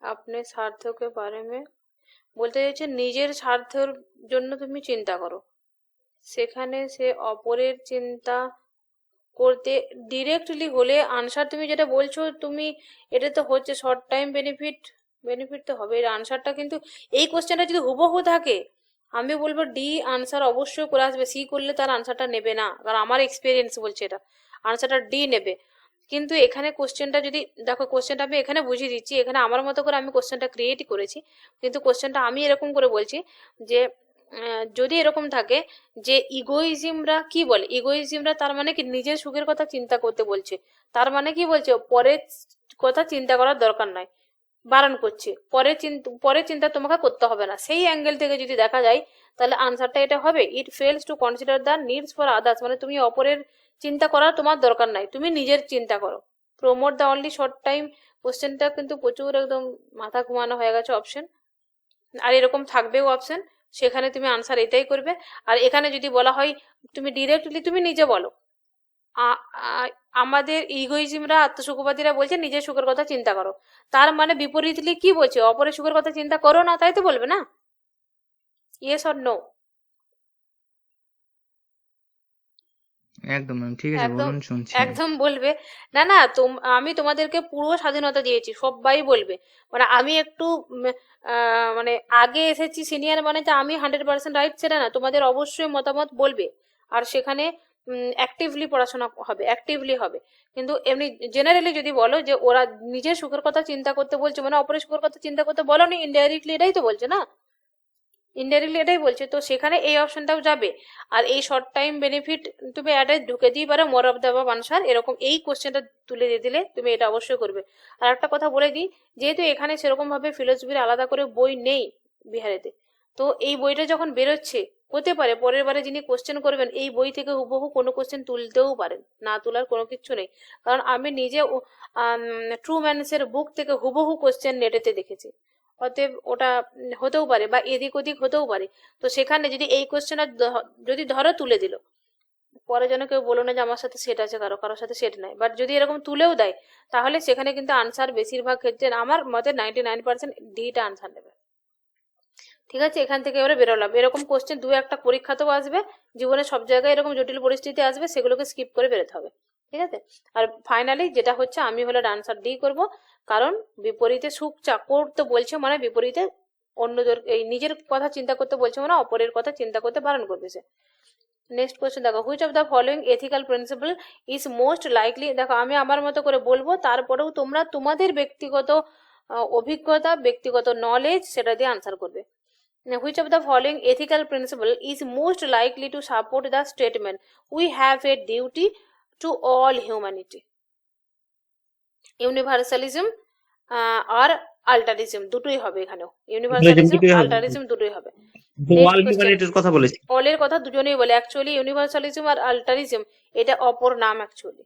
अपने स्वार्थों के बारे में বলতে চাইছে নিজের স্বার্থের জন্য তুমি চিন্তা করো, সেখানে সে অপরের চিন্তা করতে ডিরেক্টলি হলে আনসার তুমি যেটা বলছো তুমি এটা তো হচ্ছে শর্ট টাইম বেনিফিট, বেনিফিট তো হবে। এর আনসারটা কিন্তু এই কোশ্চেনটা যদি হুবহু থাকে আমি বলবো ডি আনসার অবশ্যই করে আসবে, সি করলে তার আনসারটা নেবে না, কারণ আমার এক্সপিরিয়েন্স বলছে এটা আনসারটা ডি নেবে। কিন্তু এখানে কোশ্চেনটা যদি দেখো, কোশ্চেনটা আমি এখানে বুঝিয়ে দিচ্ছি, এখানে আমার মতো করে আমি কোশ্চেনটা ক্রিয়েট করেছি, কিন্তু কোশ্চেনটা আমি এরকম করে বলছি যে যদি এরকম থাকে যে ইগোইজমরা কি বলে, ইগোইজমরা তার মানে কি নিজের সুখের কথা চিন্তা করতে বলছে, তার মানে কি বলছে পরের কথা চিন্তা করার দরকার নাই, বারণ করছে, পরের চিন্তা তোমাকে করতে হবে না। সেই অ্যাঙ্গেল থেকে যদি দেখা যায় তাহলে আনসারটা এটা হবে, it fails to consider the needs for others, মানে তুমি অপরের চিন্তা করার তোমার দরকার নাই, তুমি নিজের চিন্তা করো। Promote the only short time, কোশ্চেনটা কিন্তু প্রচুর একদম মাথা ঘুমানো হয়ে গেছে অপশন, আর এরকম থাকবেও অপশন, সেখানে তুমি আনসার এটাই করবে। আর এখানে যদি বলা হয় তুমি ডিরেক্টলি তুমি নিজে বলো আমাদের ইগোইজমরা আত্মসুখবাদীরা বলছে নিজের সুখের কথা চিন্তা করো, তার মানে বিপরীতলি কি বলছে অপরের সুখের কথা চিন্তা করো না, তাই তো বলবে না? Yes or no? একদম ম্যাম, ঠিক আছে একদম বলুন, শুনছি। একদম বলবে না না আমি তোমাদেরকে পুরো স্বাধীনতা দিয়েছি, সবাই বলবে, মানে আমি একটু মানে আগে এসেছি সিনিয়র, মানে যে আমি 100% রাইট সেটা না, তোমাদের অবশ্যই মতামত বলবে, আর সেখানে অ্যাক্টিভলি পড়াশোনা হবে, অ্যাক্টিভলি হবে। কিন্তু এমনি জেনারেলি যদি বলো যে ওরা নিজের সুখের কথা চিন্তা করতে বলছে, মানে অপরের সুখের কথা চিন্তা করতে বলো নি, ইনডাইরেক্টলি এটাই তো বলছে না, ইনডাইরেক্টলি এটাই বলছে, তো সেখানে এই অপশনটাও যাবে। আর এই শর্ট টাইম বেনিফিট তুমি অ্যাডে ঢুকে দিই পারো, more of the above answer, এরকম এই কোশ্চেনটা তুলে দিয়ে দিলে তুমি এটা অবশ্যই করবে। আর একটা কথা বলে দিই, যেহেতু এখানে সেরকম ভাবে ফিলোসফির আলাদা করে বই নেই বিহারেতে, তো এই বইটা যখন বেরোচ্ছে হতে পারে পরের বারে যিনি কোশ্চেন করবেন এই বই থেকে হুবহু কোনো কোশ্চেন তুলতেও পারেন, না তোলার কোনো কিছু নেই, কারণ আমি নিজে ট্রু ম্যানসের বুক থেকে হুবহু কোশ্চেন নেটেতে দেখেছি, অতএব ওটা হতেও পারে বা এদিক ওদিক হতেও পারে। তো সেখানে যদি এই কোশ্চেনটা যদি ধরো তুলে দিল, পরে যেন কেউ বলো না যে আমার সাথে সেট আছে, কারোর সাথে সেট নাই, বাট যদি এরকম তুলেও দেয় তাহলে সেখানে কিন্তু আনসার বেশিরভাগ ক্ষেত্রে আমার মতে 99% ডিটা আনসার নেবে। ঠিক আছে, এখান থেকে এবারে বেরোলাম, এরকম কোশ্চেন দু একটা পরীক্ষাতেও আসবে, জীবনে সব জায়গায় এরকম জটিল পরিস্থিতি আসবে, সেগুলোকে স্কিপ করে বেরোতে হবে। ঠিক আছে, আর ফাইনালি যেটা হচ্ছে আমি হলো আনসার ডি করব, কারণ বিপরীতে সুখ করতে বলছে মানে বিপরীতে অন্যদের এই নিজের কথা চিন্তা করতে বলছে মানে অপরের কথা চিন্তা করতে বারণ করবে সে। নেক্সট কোশ্চেন দেখো, which of the following ethical principal is most likely, দেখো আমি আমার মতো করে বলবো, তারপরেও তোমরা তোমাদের ব্যক্তিগত অভিজ্ঞতা ব্যক্তিগত নলেজ সেটা দিয়ে আনসার করবে। Which of the following ethical principle is most likely to support the statement we have a duty to all humanity? ইউনিভার্সালিজম আর আল্টারিজম দুটোই হবে, এখানেও ইউনিভার্সালিজম আল্টারিজম দুটোই হবে। অল হিউম্যানিটির কথা বলেছি, অলের কথা দুজনেই বলে, অ্যাকচুয়ালি ইউনিভার্সালিজম আর আল্টারিজম এটা অপর নাম actually.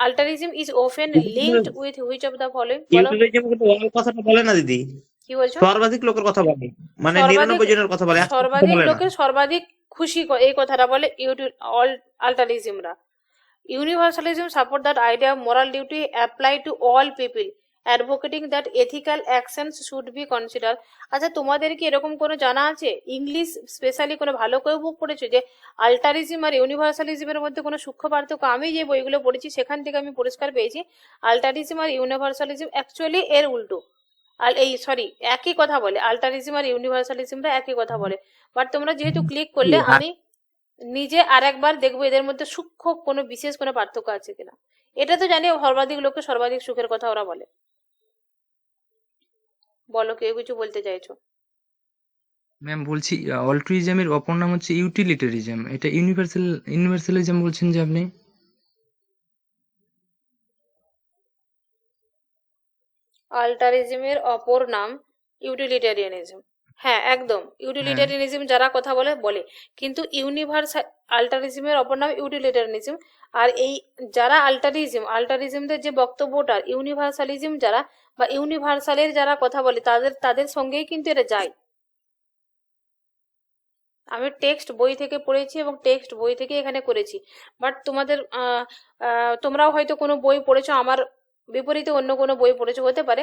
Altruism is often linked with which of the following, বলো ইউটিলিজম কিন্তু অল কথাটা বলে না দিদি, কি বলছো? সর্বাধিক লোকের কথা বলে, মানে 99 জনের কথা বলে, সর্বাধিক লোকের সর্বাধিক খুশি এই কথাটা বলে all আল্টারিজমরা। Universalism support that idea of moral duty applied to all people, advocating that ethical actions should be considered. আচ্ছা তোমাদের কি এরকম কোনো জানা আছে, ইংলিশ স্পেশালি কোনো ভালো করে বুক পড়েছো যে আল্টারিজম আর ইউনিভার্সালিজমের মধ্যে কোনো সূক্ষ্ম পার্থক্য? আমি যে বইগুলো পড়েছি সেখান থেকে আমি পরিষ্কার পেয়েছি আল্টারিজম আর ইউনিভার্সালিজম অ্যাকচুয়ালি এর উল্টো, আর এই সরি একই কথা বলে, আল্টারিজম আর ইউনিভার্সালিজমরা একই কথা বলে, বাট তোমরা যেহেতু ক্লিক করলে আমি নিজে আরেকবার দেখবো এদের মধ্যে সূক্ষ্ম কোনো বিশেষ কোনো পার্থক্য আছে কিনা। এটা তো জানি সর্বাধিক লোককে সর্বাধিক সুখের কথা ওরা বলে। বলো, কেউ কিছু বলতে চাইছো? ম্যাম বলছি অল্ট্রুইজমের অপর নাম হচ্ছে ইউটিলিটারিজম, এটা ইউনিভার্সালিজম বলছেন যে আপনি। আল্টারিজমের অপর নাম ইউটিলিটারিয়ানিজম। হ্যাঁ, একদম হ্যাঁ ইউটিলিটারিয়ানিজম যারা কথা বলে বলে, কিন্তু ইউনিভার্সাল আল্টারিজমের অপর নাম ইউটিলিটারিয়ানিজম। আর এই যারা আল্টারিজমদের যে বক্তব্যটা, ইউনিভার্সালিজম যারা বা ইউনিভার্সালের যারা কথা বলে তাদের তাদের সঙ্গেই কিন্তু এটা যায়। আমি টেক্সট বই থেকে পড়েছি এবং টেক্সট বই থেকে এখানে করেছি। বাট তোমাদের তোমরাও হয়তো কোনো বই পড়েছো, আমার বিপরীতে অন্য কোনো বই পড়েছো হতে পারে।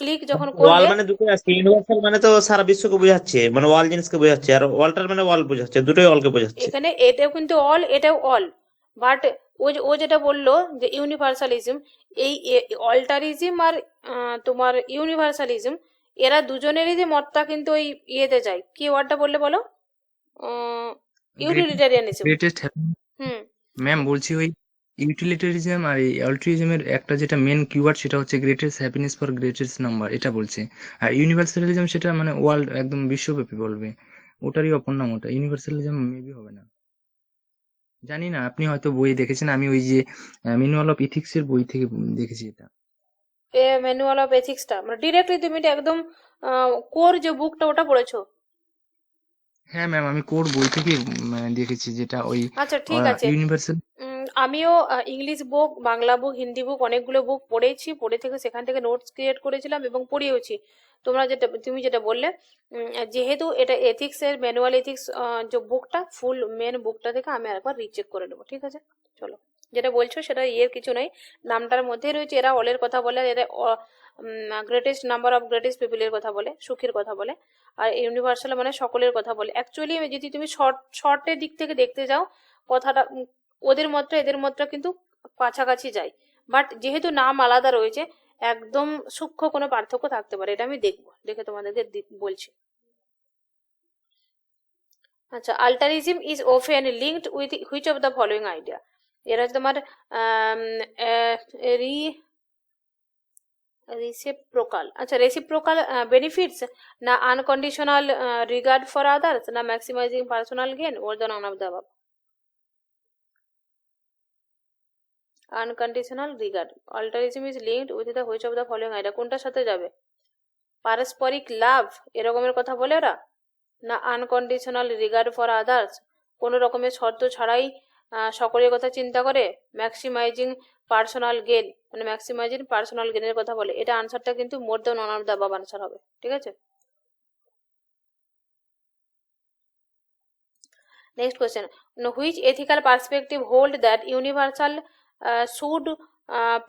ক্লিক যখন ওয়াল করলে, মানে দুটোই আছে, ইউনিভার্সাল মানে তো সারা বিশ্বকে বোঝাচ্ছে, মানে ওয়াল জিনিসকে বোঝাচ্ছে, আর ওয়াল্টার মানে ওয়াল বোঝাচ্ছে, দুটোই অলকে বোঝাচ্ছে। এখানে এটাও কিন্তু অল, এটাও অল। বাট ও যেটা বললো যে ইউনিভার্সালিজম, এই অল্টারিজম আর তোমার ইউনিভার্সালিজম, এরা দুজনেরই যে মতটা কিন্তু ওই ইয়েতে যায়। কি ওয়ার্ডটা বললে বলো? ইউটিলিটারিয়ানিজম। গ্রেটেস্ট। হুম। ম্যাম বলছি ওই ইউটিলিটারিজম আর এই অল্ট্রুইজমের একটা যেটা মেন কিওয়ার্ড সেটা হচ্ছে greatest happiness for greatest number, এটা বলছে। আর ইউনিভার্সালিজম সেটা মানে ওয়ার্ল্ড একদম বিশ্বব্যাপী বলবে, ওটারই অপর নাম ওটা। ইউনিভার্সালিজম মেবি হবে না, জানি না, আপনি হয়তো বই দেখেছেন, আমি ওই যে ম্যানুয়াল অফ ইথিক্স এর বই থেকে দেখেছি এটা। ম্যানুয়াল অফ এথিক্সটা মানে ডিরেক্টলি তুমি এটা একদম কোর যে বুকটা ওটা পড়েছো? হ্যাঁ ম্যাম, আমি কোর বই থেকে দেখেছি, যেটা ওই আচ্ছা, ঠিক আছে। ইউনিভার্সাল। আমিও ইংলিশ বুক, বাংলা বুক, হিন্দি বুক অনেকগুলো বুক পড়েছি, পড়ে থেকে সেখান থেকে নোটস ক্রিয়েট করেছিলাম এবং পড়িয়েওছি। তুমি যেটা বললে, যেহেতু এটা এথিক্স এর ম্যানুয়াল এথিক্স যে বুকটা, ফুল মেন বুকটা থেকে আমি আরেকবার রিচেক করে নেবো, ঠিক আছে? চলো, যেটা বলছো সেটা ইয়ের কিছু নাই, নামটার মধ্যেই রয়েছে। এরা অলের কথা বলে, এরা গ্রেটেস্ট নাম্বার অফ গ্রেটেস্ট পিপলের কথা বলে, সুখের কথা বলে। আর ইউনিভার্সাল মানে সকলের কথা বলে। অ্যাকচুয়ালি যদি তুমি শর্টের দিক থেকে দেখতে যাও, কথাটা ওদের মতটা এদের মতটা কিন্তু কাছাকাছি যায়। বাট যেহেতু নাম আলাদা রয়েছে, একদম সূক্ষ্ম কোনো পার্থক্য থাকতে পারে, এটা আমি দেখবো, দেখে তোমাদেরকে বলছি। আচ্ছা, altruism is often linked with which of the following idea. এরা হচ্ছে তোমার রি রেসিপ্রোকাল। আচ্ছা, রেসিপ্রোকাল বেনিফিটস, না আনকন্ডিশনাল রিগার্ড ফর আদার্স, না maximizing personal gain, or the none of the above. Unconditional regard, altruism is linked with the which of the following idea, কোনটার সাথে যাবে? পারস্পরিক লাভ এরকমের কথা বলে ওরা, না আনকন্ডিশনাল রিগার্ড ফর আদার্স, কোনো রকমের শর্ত ছাড়াই সকলের কথা চিন্তা করে, ম্যাক্সিমাইজিং পার্সোনাল গেন মানে ম্যাক্সিমাইজিং পার্সোনাল গেনের কথা বলে। এটা আনসারটা কিন্তু more the none of the above answer হবে, ঠিক আছে? Next question. Now, which ethical perspective hold that universal should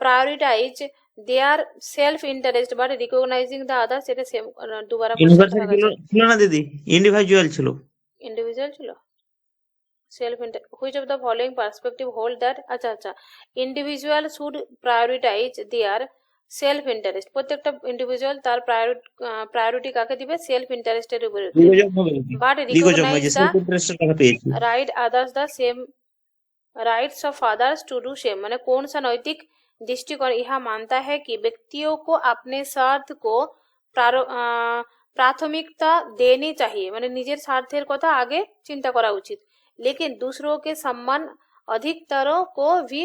prioritize their self-interest but recognizing the others? এটা সেম দুবার কোশ্চেন ইউনিভার্সাল থাকা ছিল গেছে। ছিল না দিদি, ইন্ডিভিজুয়াল ছিল। ইন্ডিভিজুয়াল ছিল। Self which of the following perspective hold that, আচ্ছা আচ্ছা, individual should prioritise their self interest. প্রত্যেকটা ইন্ডিভিজুয়াল তার প্রায়োরিটি কাকে দিবে? সেলফ ইন্টারেস্টের উপরে। লিগোজম হবে, বাট লিগোজম ওই রিকগনাইজ যে দ্য সেলফ ইন্টারেস্টের কথা পেয়েছি। Right others the same rights of others to do same. मैंने कौन सा नैतिक दृष्टिकोण यह मानता है कि व्यक्तियों को अपने स्वार्थ को प्राथमिकता देनी चाहिए, মানে নিজের স্বার্থের কথা আগে চিন্তা করা উচিত, लेकिन दूसरों के सम्मान अधिकतरों को भी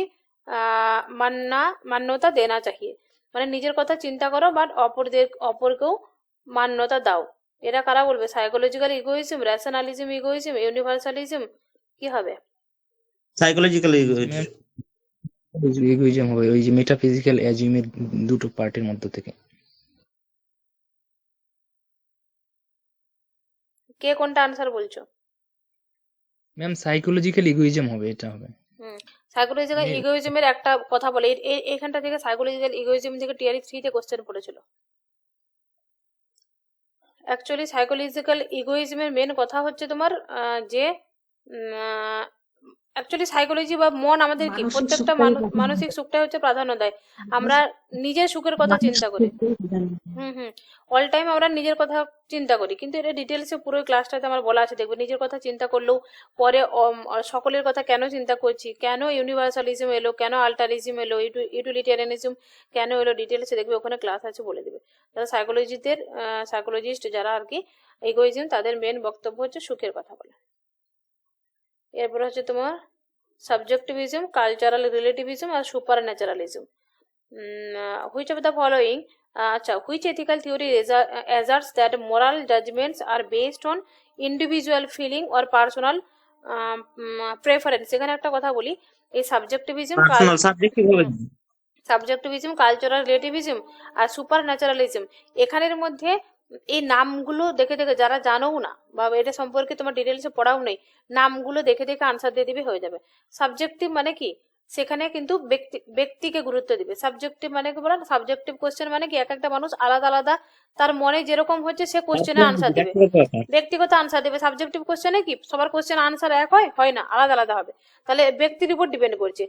মান্যতা দেনা चाहिए। মানে নিজের কথা চিন্তা করো বাট অপরকেও মান্যতা দাও। এরা কারা বলবে? সাইকোলজিক্যাল ইগোইজম, রেশনালিজম ইগোইজম, ইউনিভার্সালিজম, কি হবে? সাইকোলজিক্যাল ম্যাম ইগোইজম হবে, ওই যে মেটাফিজিক্যাল অ্যাজিউমের দুটো পার্টের মধ্য থেকে। কে কোনটা আনসার বলছো? ম্যাম সাইকোলজিক্যাল ইগোইজম হবে, এটা হবে। সাইকোলজিক্যাল মানে ইগোইজমের একটা কথা বলে, এখানটা থেকে সাইকোলজিক্যাল ইগোইজম থেকে টিআরই 3 তে কোশ্চেন পড়েছিল। অ্যাকচুয়ালি সাইকোলজিক্যাল ইগোইজমের মেন কথা হচ্ছে তোমার যে অ্যাকচুয়ালি সাইকোলজি বা মন আমাদের কি মানসিক প্রত্যেকটা সুখটাই প্রাধান্য মানসিক দেয়। সুখটাই হচ্ছে প্রাধান্য দেয়। আমরা নিজের সুখের কথা মানসিক চিন্তা করি। সুখটাই প্রাধান্য দেয়। হুম অল টাইম আমরা নিজের কথা চিন্তা করি, কিন্তু এটা ডিটেলসে পুরো ক্লাসটাতে আমার বলা আছে, দেখবে নিজের কথা চিন্তা করলেও পরে সকলের কথা কেন চিন্তা করছি, কেন ইউনিভার্সালিজম এলো, কেন আল্টারিজম এলো, ইউটিলিটেরিয়ানিজম কেন এলো, ডিটেলসে দেখবে ওখানে ক্লাস আছে বলে দেবে। যারা সাইকোলজিস্ট যারা আর কি ইগোইজম, তাদের মেন বক্তব্য হচ্ছে সুখের কথা বলা। এরপর হচ্ছে তোমার সাবজেক্টিভিজম, কালচারাল রিলেটিভিজম আর super naturalism. Which of the following আচ্ছা which ethical theory asserts that moral judgments are based on individual feeling or personal preference? এখানে একটা কথা বলি, এই সাবজেক্টিভিজম পার্সোনাল সাবজেক্টিভ হবে। সাবজেক্টিভিজম, কালচারাল রিলেটিভিজম আর সুপার ন্যাচারালিজম, এখানের মধ্যে এই নামগুলো দেখে দেখে, যারা জানোও না বা এটা সম্পর্কে তোমার ডিটেলসে পড়াও নেই, নামগুলো দেখে দেখে আনসার দিয়ে দিবে, হয়ে যাবে। সাবজেক্টিভ মানে কি, সেখানে কিন্তু ব্যক্তিকে গুরুত্ব দিবে। সাবজেক্টিভ মানে কি বলো, সাবজেক্টিভ কোশ্চেন মানে কি এক একটা মানুষ আলাদা আলাদা তার মনে যেরকম হচ্ছে সে কোশ্চেনে আনসার দেবে, ব্যক্তিগত আনসার দেবে। সাবজেক্টিভ কোশ্চেনে কি সবার কোশ্চেন আনসার এক হয় না, আলাদা আলাদা হবে, তাহলে ব্যক্তির উপর ডিপেন্ড করছে।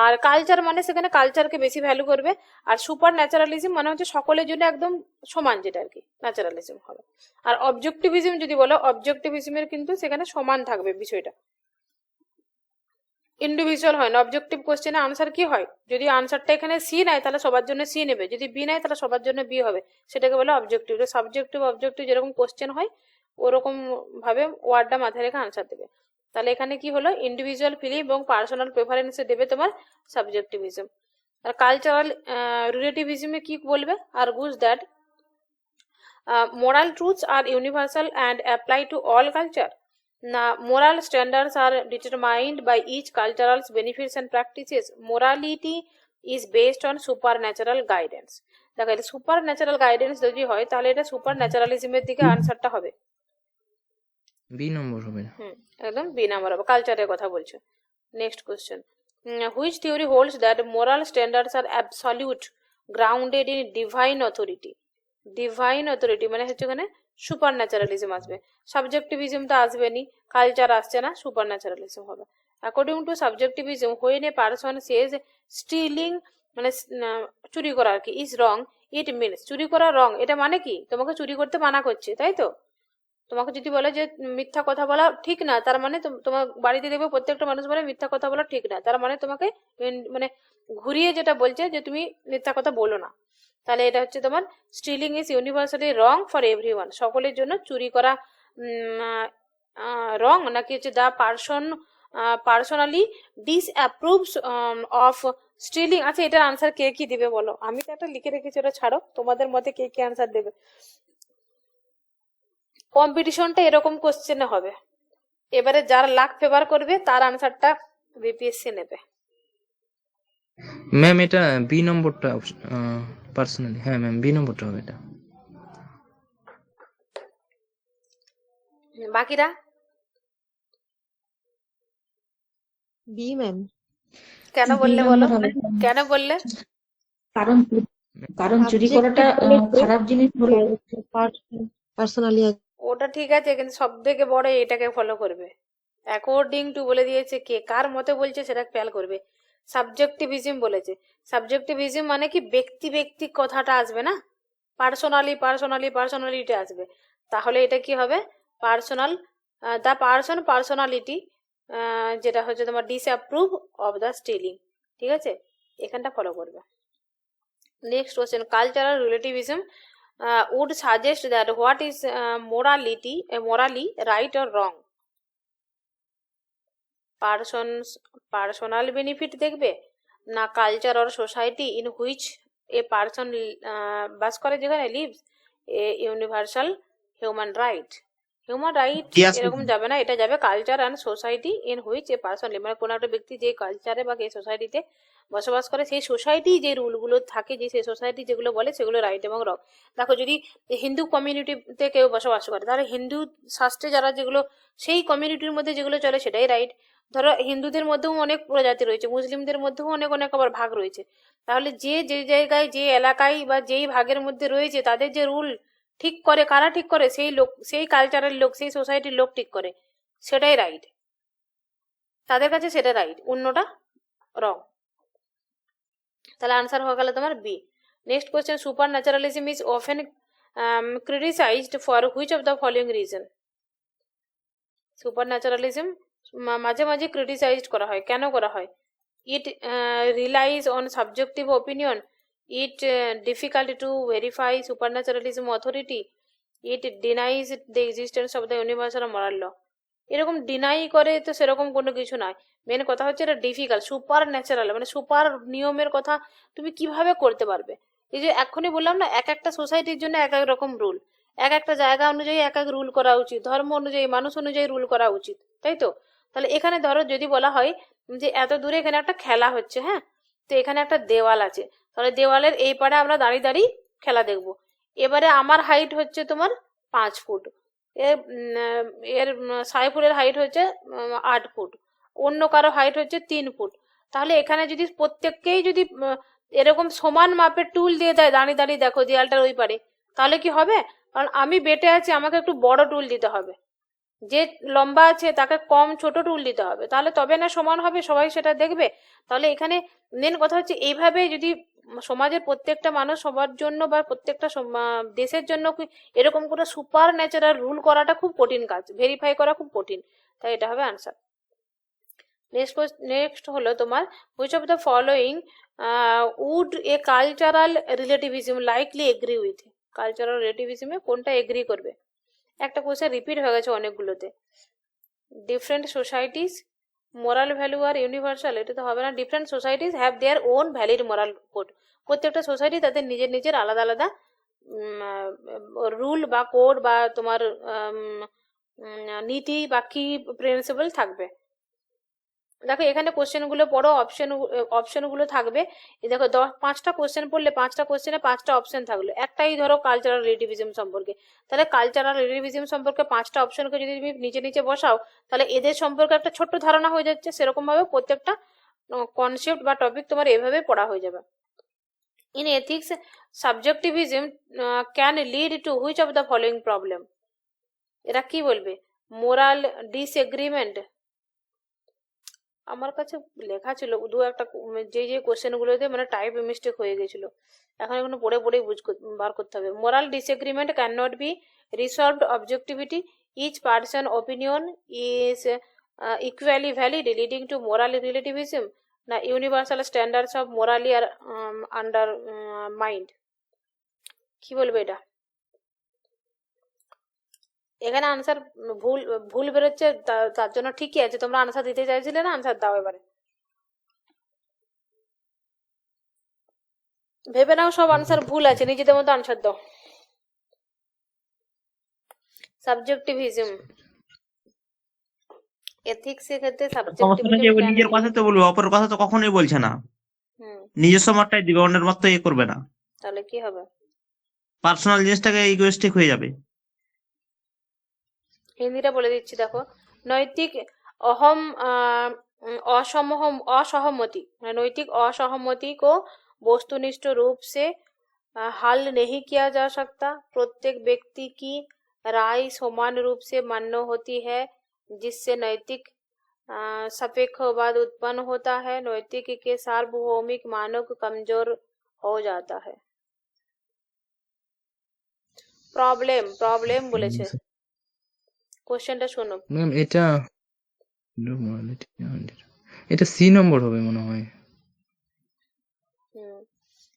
আর কালচার মানে সেখানে কালচারকে বেশি ভ্যালু করবে। আর সুপার ন্যাচারালিজম মানে হচ্ছে সকলের জন্য একদম সমান, যেটা আর কি ন্যাচারালিজম হবে। আর অবজেক্টিভিজম যদি বলো, অবজেক্টিভিজমের কিন্তু সেখানে সমান থাকবে বিষয়টা, ইন্ডিভিজুয়াল হয় না। অবজেক্টিভ কোশ্চেনে আনসার কি হয়, যদি আনসারটা এখানে সি নেয় তাহলে সবার জন্য সি নেবে, যদি বি নেয় তাহলে সবার জন্য বি হবে, সেটাকে বলে অবজেক্টিভ। সাবজেক্টিভ অবজেক্টিভ যেরকম কোশ্চেন হয় ওরকম ভাবে ওয়ার্ডটা মাথায় রেখে আনসার দেবে। তাহলে এখানে কি হলো, ইন্ডিভিজুয়াল ফিলিং এবং পার্সোনাল প্রেফারেন্সে দেবে তোমার সাবজেক্টিভিজম। আর কালচারাল রিলেটিভিজমে কি বলবে, argues that moral truths are universal and apply to all culture. Now, moral standards are determined by each cultural's benefits and practices. Morality is based on supernatural guidance. দেখো এটা super natural guidance যদি হয় তাহলে এটা super ন্যাচারালিজমের দিকে আনসারটা হবে। B নম্বর হবে না। একদম বি নাম্বার হবে, কালচারের কথা বলছো। Next question, which theory holds that moral standards are absolute grounded in divine authority? Divine authority মানে হচ্ছে এখানে সুপার ন্যাচারালিজম আসবে, সাবজেক্টিভিজম তো আসবে নি, কালচার আসছে না, সুপার ন্যাচারালিজম হবে। According to subjectivism, when a person says stealing মানে চুরি করা আর কি ইজ রং, ইট মিনস চুরি করা রং, এটা মানে কি তোমাকে চুরি করতে মানা করছে, তাই তো। তোমাকে যদি বলে যে মিথ্যা কথা বলা ঠিক না, তার মানে তোমার বাড়িতে দেখবে প্রত্যেকটা মানুষ বলে মিথ্যা কথা বলা ঠিক না, তার মানে তোমাকে মানে ঘুরিয়ে যেটা বলছে যে তুমি মিথ্যা কথা বলো না। তাহলে এটা হচ্ছে তোমার stealing is universally wrong for everyone, সকলের জন্য চুরি করা রং, নাকি হচ্ছে দা পার্সোনালি ডিসঅ্যাপ্রুভস অফ স্টিলিং। আচ্ছা এটার আনসার কে কি দিবে বলো, আমি তো একটা লিখে রেখেছি, ওটা ছাড়ো, তোমাদের মতে কে কি আনসার দেবে। কম্পিটিশনটা এরকম কোশ্চেনে হবে, এবারে যার লাক ফেভার করবে তার আনসারটা বিপিএসসি নেবে। ম্যাম এটা বি নম্বরটা পার্সোনালি, হ্যাঁ ম্যাম বি নম্বরটা হবে এটা। বাকিরা বি ম্যাম। কেন বি বললে বলো, নম্বর হবে। কেন বললে? কারণ কারণ চুরি করাটা খারাপ জিনিস হলে পার্সোনালি ওটা ঠিক আছে, কিন্তু সব থেকে বড় এটাকে ফলো করবে, অ্যাকর্ডিং টু বলে দিয়েছে, কে কার মতে বলছে সেটা খেয়াল করবে। সাবজেক্টিভিজম বলেছে, সাবজেক্টিভিজম মানে কি ব্যক্তি কথাটা আসবে না, পার্সোনালিটি আসবে, তাহলে এটা কি হবে পার্সোনাল, দ্য পার্সোনালিটি যেটা হচ্ছে তোমার ডিসঅ্যাপ্রুভ অফ দ্য স্টিলিং, ঠিক আছে, এখানটা ফলো করবে। Next question, cultural relativism would suggest that what is morally right or wrong? Personal benefit দেখবে না culture or society in which a person বাস করে, যেখানে lives a universal human right এরকম যাবে না, এটা যাবে culture and society in which a person live, মানে কোনো একটা ব্যক্তি যে কালচারে বা এই সোসাইটিতে বসবাস করে, সেই সোসাইটি যে রুলগুলো থাকে, যে সেই সোসাইটি যেগুলো বলে সেগুলো রাইট এবং রং। দেখো যদি হিন্দু কমিউনিটিতে কেউ বসবাস করে তাহলে হিন্দু শাস্ত্রে যারা যেগুলো সেই কমিউনিটির মধ্যে যেগুলো চলে সেটাই রাইট। ধরো হিন্দুদের মধ্যেও অনেক প্রজাতি রয়েছে, মুসলিমদের মধ্যেও অনেক আবার ভাগ রয়েছে, তাহলে যে জায়গায় যে এলাকায় বা যেই ভাগের মধ্যে রয়েছে তাদের যে রুল ঠিক করে, কারা ঠিক করে, সেই লোক, সেই কালচারের লোক, সেই সোসাইটির লোক ঠিক করে, সেটাই রাইট। তাদের কাছে সেটা রাইট, অন্যটা রং। তাহলে আনসার হয়ে গেল তোমার B. Next question, super naturalism is often criticized for which of the following reason. Super naturalism মাঝে মাঝে ক্রিটিসাইজড করা হয়, কেন করা হয়? It relies on subjective opinion, it difficult to verify supernaturalism authority, it denies the existence of the universal moral law. এরকম deny করে তো সেরকম কোনো কিছু নয়, মেন কথা হচ্ছে এটা ডিফিকাল্ট। সুপার ন্যাচারাল মানে সুপার নিয়মের কথা তুমি কিভাবে করতে পারবে? এই যে এখনই বললাম না, এক একটা সোসাইটির জন্য এক এক রকম রুল, এক একটা জায়গা অনুযায়ী এক এক রুল করা উচিত, ধর্ম অনুযায়ী মানুষ অনুযায়ী রুল করা উচিত, তাই তো? তাহলে এখানে ধরো যদি বলা হয় যে এত দূরে এখানে একটা খেলা হচ্ছে, হ্যাঁ, তো এখানে একটা দেওয়াল আছে, তাহলে দেওয়ালের এই পারে আমরা দাঁড়িয়ে দাঁড়িয়ে খেলা দেখব। এবারে আমার হাইট হচ্ছে তোমার 5 ফুট, এর সাইফুলের হাইট হচ্ছে 8 ফুট, অন্য কারো হাইট হচ্ছে 3 ফুট। তাহলে এখানে যদি প্রত্যেককেই যদি এরকম সমান মাপের টুল দিয়ে দেয়, দাঁড়িয়ে দাঁড়িয়ে দেখো দেয়ালটার ওই পারে, তাহলে কি হবে? কারণ আমি বেটে আছি, আমাকে একটু বড় টুল দিতে হবে, যে লম্বা আছে তাকে কম ছোট টুল দিতে হবে, তাহলে তবে না সমান হবে, সবাই সেটা দেখবে। তাহলে এখানে মেন কথা হচ্ছে এইভাবে যদি সমাজের প্রত্যেকটা মানুষ সবার জন্য বা প্রত্যেকটা দেশের জন্য এরকম করে সুপার ন্যাচারাল রুল করাটা খুব কঠিন কাজ, ভেরিফাই করা খুব কঠিন, তাই এটা হবে আনসার। নেক্সট হলো তোমার, which of the following would a cultural relativism likely agree with. Cultural রিলেটিভিজমে কোনটা এগ্রি করবে? একটা কোশ্চেন রিপিট হয়ে গেছে অনেকগুলোতে। Different societies moral value are universal, এটা তো হবে না। Different societies have their own valid moral code. প্রত্যেকটা সোসাইটি তাদের নিজের নিজের আলাদা আলাদা রুল বা কোড বা তোমার নীতি বা কি প্রিন্সিপাল থাকবে। দেখো এখানে কোশ্চেনগুলো পড়ো, অপশনগুলো থাকবে। এই দেখো 5টা কোশ্চেন পড়লে 5টা কোশ্চেনে 5টা অপশন থাকলো, একটাই ধরো কালচারাল রিলেটিভিজম সম্পর্কে, তাহলে কালচারাল রিলেটিভিজম সম্পর্কে 5টা অপশনকে যদি তুমি নিচে নিচে বসাও, তাহলে এদের সম্পর্কে একটা ছোট্ট ধারণা হয়ে যাচ্ছে। সেরকম ভাবে প্রত্যেকটা কনসেপ্ট বা টপিক তোমার এভাবে পড়া হয়ে যাবে। In ethics subjectivism can lead to which of the following problem. এরা কি বলবে? Moral disagreement. আমার কাছে লেখা ছিল দু একটা, যে কোশ্চেনগুলোতে মানে টাইপ মিস্টেক হয়ে গেছিল, এখন এগুলো পড়ে পড়েই বার করতে হবে। Moral disagreement can not be resolved objectivity, each person opinion is equally valid leading to moral relativism, no universal standards of morally are under mind. কি বলবে এটা? এখানে আনসার ভুল ভুল বেরোচ্ছে, তার জন্য ঠিকই আছে, তোমরা আনসার দিতে চাইছিলে না, আনসার দাও এবারে। ভেবে নাও সব আনসার ভুল আছে, নিজেদের মতো আনসার দাও। সাবজেক্টিভিজম, এথিক্স এর ক্ষেত্রে সমস্যাটা যে ও সাবজেক্টিভিজম নিজের কথা তো বলবে, অপরের কথা তো কখনোই বলছে না, নিজস্ব মতটাই দিবে, অন্যের মত তো ইয়ে করবে না, তাহলে কি হবে? পার্সোনাল জিনিসটাকে ইগোইস্টিক হয়ে যাবে। হিন্দিটা বলে দিচ্ছি দেখো। নৈতিক अहम असहमति नैतिक असहमति को वस्तुनिष्ठ रूप से हल नहीं किया जा सकता। प्रत्येक व्यक्ति की राय समान रूप से मान्य होती है, जिससे नैतिक सापेक्षवाद उत्पन्न होता है। नैतिक के सार्वभौमिक मानक कमजोर हो जाता है। प्रॉब्लम বলেছে, কোশ্চেনটা শোনো। ম্যাম এটা সি নম্বর হবে মনে হয়।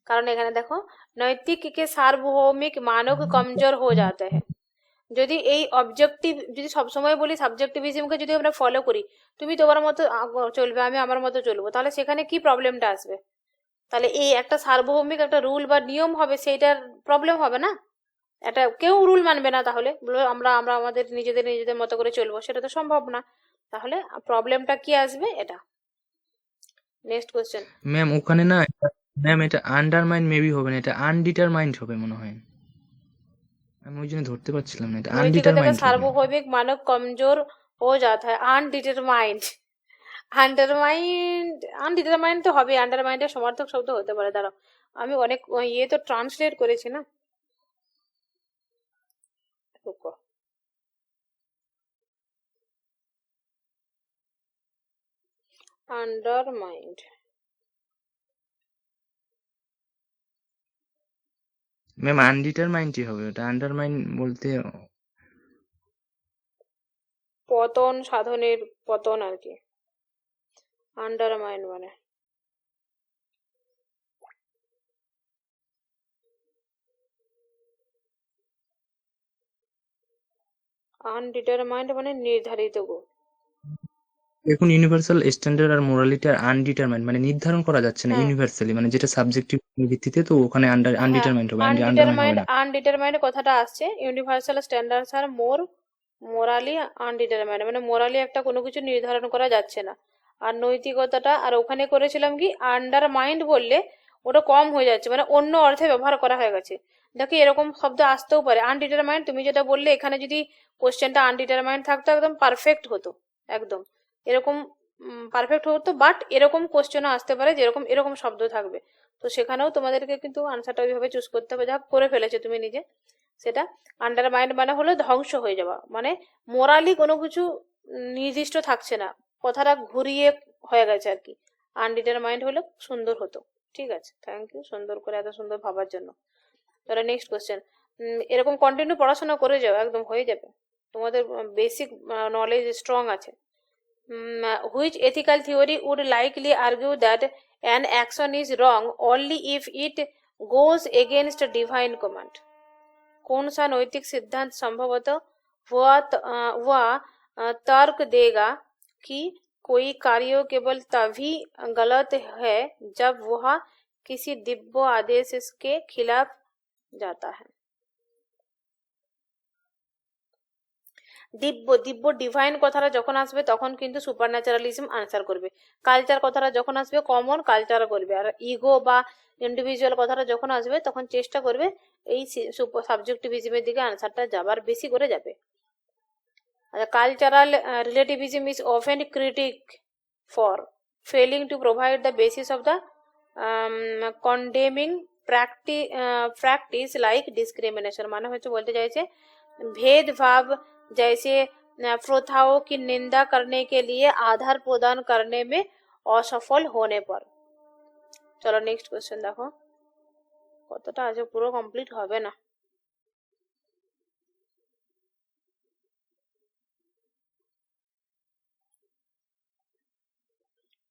কারণ এখানে দেখো নৈতিক के सार्वभौमिक मानक कमजोर हो जाते हैं। যদি এই অবজেক্টিভ যদি সবসময় বলি সাবজেক্টিভিজমকে যদি আমরা ফলো করি, তুমি তোমার মতো চলবে, আমি আমার মতো চলবো, তাহলে সেখানে কি প্রবলেমটা আসবে? তাহলে এই একটা সার্বভৌমিক একটা রুল বা নিয়ম হবে, সেইটার প্রবলেম হবে না? এটা কেউ রুল মানবে না, তাহলে আমরা আমরা আমাদের নিজেদের মতো করে চলবো, সেটা তো সম্ভব না। তাহলে প্রবলেমটা কি আসবে? এটা। Next question. ম্যাম ওখানে না ম্যাম এটা আন্ডারমাইন্ড মেবি হবে না, এটা আনডিটারমাইন্ড হবে মনে হয়। আমি ওই জন্য ধরতে পারছিলাম না, এটা আনডিটারমাইন্ড। सार्वभौमिक मानक कमजोर हो जाता है। अनडिटरमाइंड আনডিটারমাইন্ড তো হবে, আন্ডারমাইন্ডের সমার্থক শব্দ হতে পারে। দাঁড়াও আমি অনেক ইয়ে তো ট্রান্সলেট করেছি না, রুকো। আন্ডারমাইন্ড। ম্যাম আনডিটারমাইন্ডই হবে ওটা, আন্ডারমাইন বলতে পতন সাধনের পতন আর কি, আন্ডারমাইন্ড মানে। আনডিটারমাইন্ড মানে নির্ধারিত গো। দেখুন ইউনিভার্সাল স্ট্যান্ডার্ড আর মোরালিটি আর আনডিটারমাইন্ড মানে নির্ধারণ করা যাচ্ছে না হ্যাঁ ইউনিভার্সালি, মানে যেটা সাবজেক্টিভ ভিত্তিতে, তো ওখানে হ্যাঁ, আনডিটারমাইন্ড হবে, আন্ডারমাইন্ড হবে আনডিটারমাইন্ড না। আনডিটারমাইন্ড কথাটা আসছে, ইউনিভার্সাল স্ট্যান্ডার্ডস আর মোরালি আনডিটারমাইন্ড মানে মোরালি একটা কোনো কিছু নির্ধারণ করা যাচ্ছে না। আর নৈতিকতাটা আর ওখানে করেছিলাম কি আন্ডারমাইন্ড বললে ওটা কম হয়ে যাচ্ছে, মানে অন্য অর্থে ব্যবহার করা হয়ে গেছে। দেখো এরকম শব্দ আসতেও পারে আনডিটারমাইন্ড, তুমি যেটা বললে এখানে যদি কোশ্চেনটা আনডিটারমাইন্ড থাকতো একদম পারফেক্ট হতো, একদম এরকম পারফেক্ট হতো, বাট এরকম কোশ্চেনও আসতে পারে যেরকম এরকম শব্দ থাকবে, তো সেখানেও তোমাদেরকে কিন্তু আনসারটা ওইভাবে চুজ করতে হবে, যা করে ফেলেছো তুমি নিজে সেটা। আন্ডারমাইন্ড মানে হলো ধ্বংস হয়ে যাওয়া, মানে মোরালি কোনো কিছু নির্দিষ্ট থাকছে না, কথাটা ঘুরিয়ে হয়ে গেছে আর কি। আনডিটারমাইন্ড হলে সুন্দর হতো। ঠিক আছে, থ্যাংক ইউ সুন্দর করে এত সুন্দর ভাবার জন্য। তাহলে নেক্সট কোশ্চেন, এরকম কন্টিনিউ পড়াশোনা করে যাও, একদম হয়ে যাবে, তোমাদের বেসিক নলেজ স্ট্রং আছে। Which ethical theory would likely argue that an action is wrong only if it goes against divine command? कौन सा नैतिक सिद्धांत संभवतः वह तर्क देगा कि कोई कार्य केवल तभी गलत है जब वह किसी दिव्य आदेश के खिलाफ जाता है? দিব্য দিব্য ডিভাইন কথাটা যখন আসবে তখন কিন্তু সুপার ন্যাচারালিজম আনসার করবে। কালচার কথাটা যখন আসবে কমন কালচার করবে, আর ইগো বা ইন্ডিভিজুয়াল কথাটা যখন আসবে তখন চেষ্টা করবে এই সাবজেক্টিভিজমের দিকে আনসারটা যাবার বেশি করে যাবে। আচ্ছা, cultural relativism is often critic for failing to provide the basis of the condemning practice like discrimination, মানে হচ্ছে বলতে চাইছে भेदभाव जैसे प्रथाओं की निंदा करने के लिए आधार प्रदान करने में असफल होने पर। चलो नेक्स्ट क्वेश्चन देखो, কতটা আছে পুরো কমপ্লিট হবে না,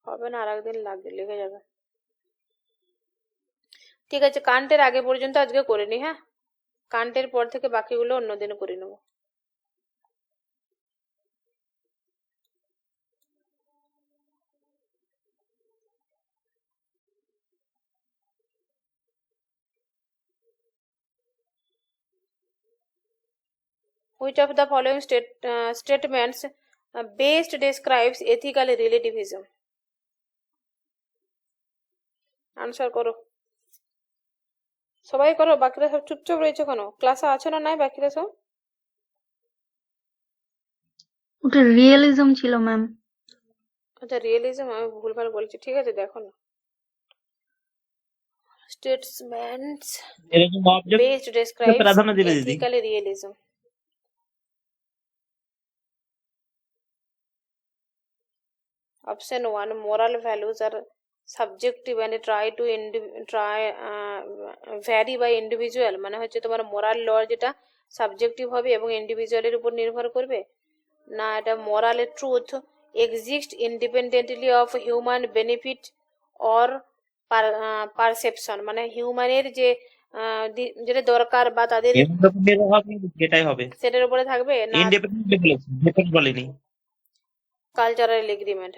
হবে না, আর একদিন লেগে যাবে। ঠিক আছে, কান্টের আগে পর্যন্ত আজকে করে নি, হ্যাঁ কান্টের পর থেকে বাকিগুলো অন্যদিন করে নেবো। Which of the following statements best describes ethical relativism? Answer করো, সবাই করো, বাকিরা সব চুপচাপ রয়েছে কেন? ক্লাসে আছো না নাই বাকিরা সব? ওটা রিয়েলিজম ছিল ম্যাম। আচ্ছা রিয়েলিজম, আমি ভুলভাল বলছি, ঠিক আছে দেখো না। স্টেটমেন্টস এরকম অবজেক্ট বেস্ট ডেসক্রাইবস প্রাধান্য দিবে দিদি। Ethical realism. Option 1, moral values are subjective and vary by individual, মানে হচ্ছে তোমার মোরাল ল যেটা সাবজেক্টিভ হবে এবং ইন্ডিভিজুয়ালের উপর নির্ভর করবে না, এটা moral truth exist independently of human benefit or perception, মানে হিউম্যানের যে যেটা দরকার বা তাদের যেটাই হবে সেটার উপরে থাকবে না, ইন্ডিপেন্ডেন্ট বলেছি, ডিপেন্ড বলেনি। Cultural agreement,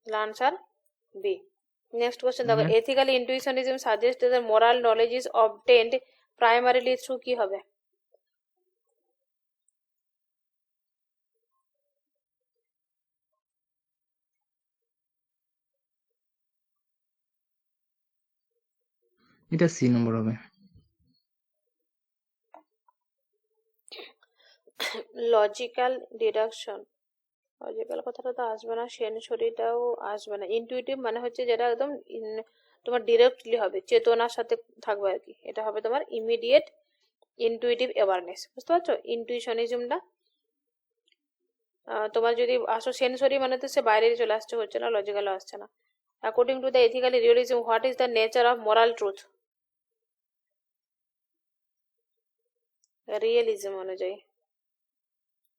answer B. Next question দেখো, ethical intuitionism suggest that moral knowledge is obtained primarily through কি হবে? এটা সি নম্বর হবে। লজিক্যাল ডিডাকশন, লজিক্যাল কথাটা তো আসবে না, সেন্সরিটাও আসবে না। ইনটুইটিভ মানে হচ্ছে যেটা একদম তোমার ডিরেক্টলি হবে, চেতনার সাথে থাকবে আর কি, এটা হবে তোমার ইমিডিয়েট ইনটুইটিভ অ্যাওয়ারনেস, বুঝতে পারছো ইনটুইশনিজমটা। তোমার যদি আসো সেন্সরি মানে তো সে বাইরে চলে আসছে, হচ্ছে না, লজিক্যালও আসছে না। According to the ethically realism what is the nature of moral truth? Realism অনুযায়ী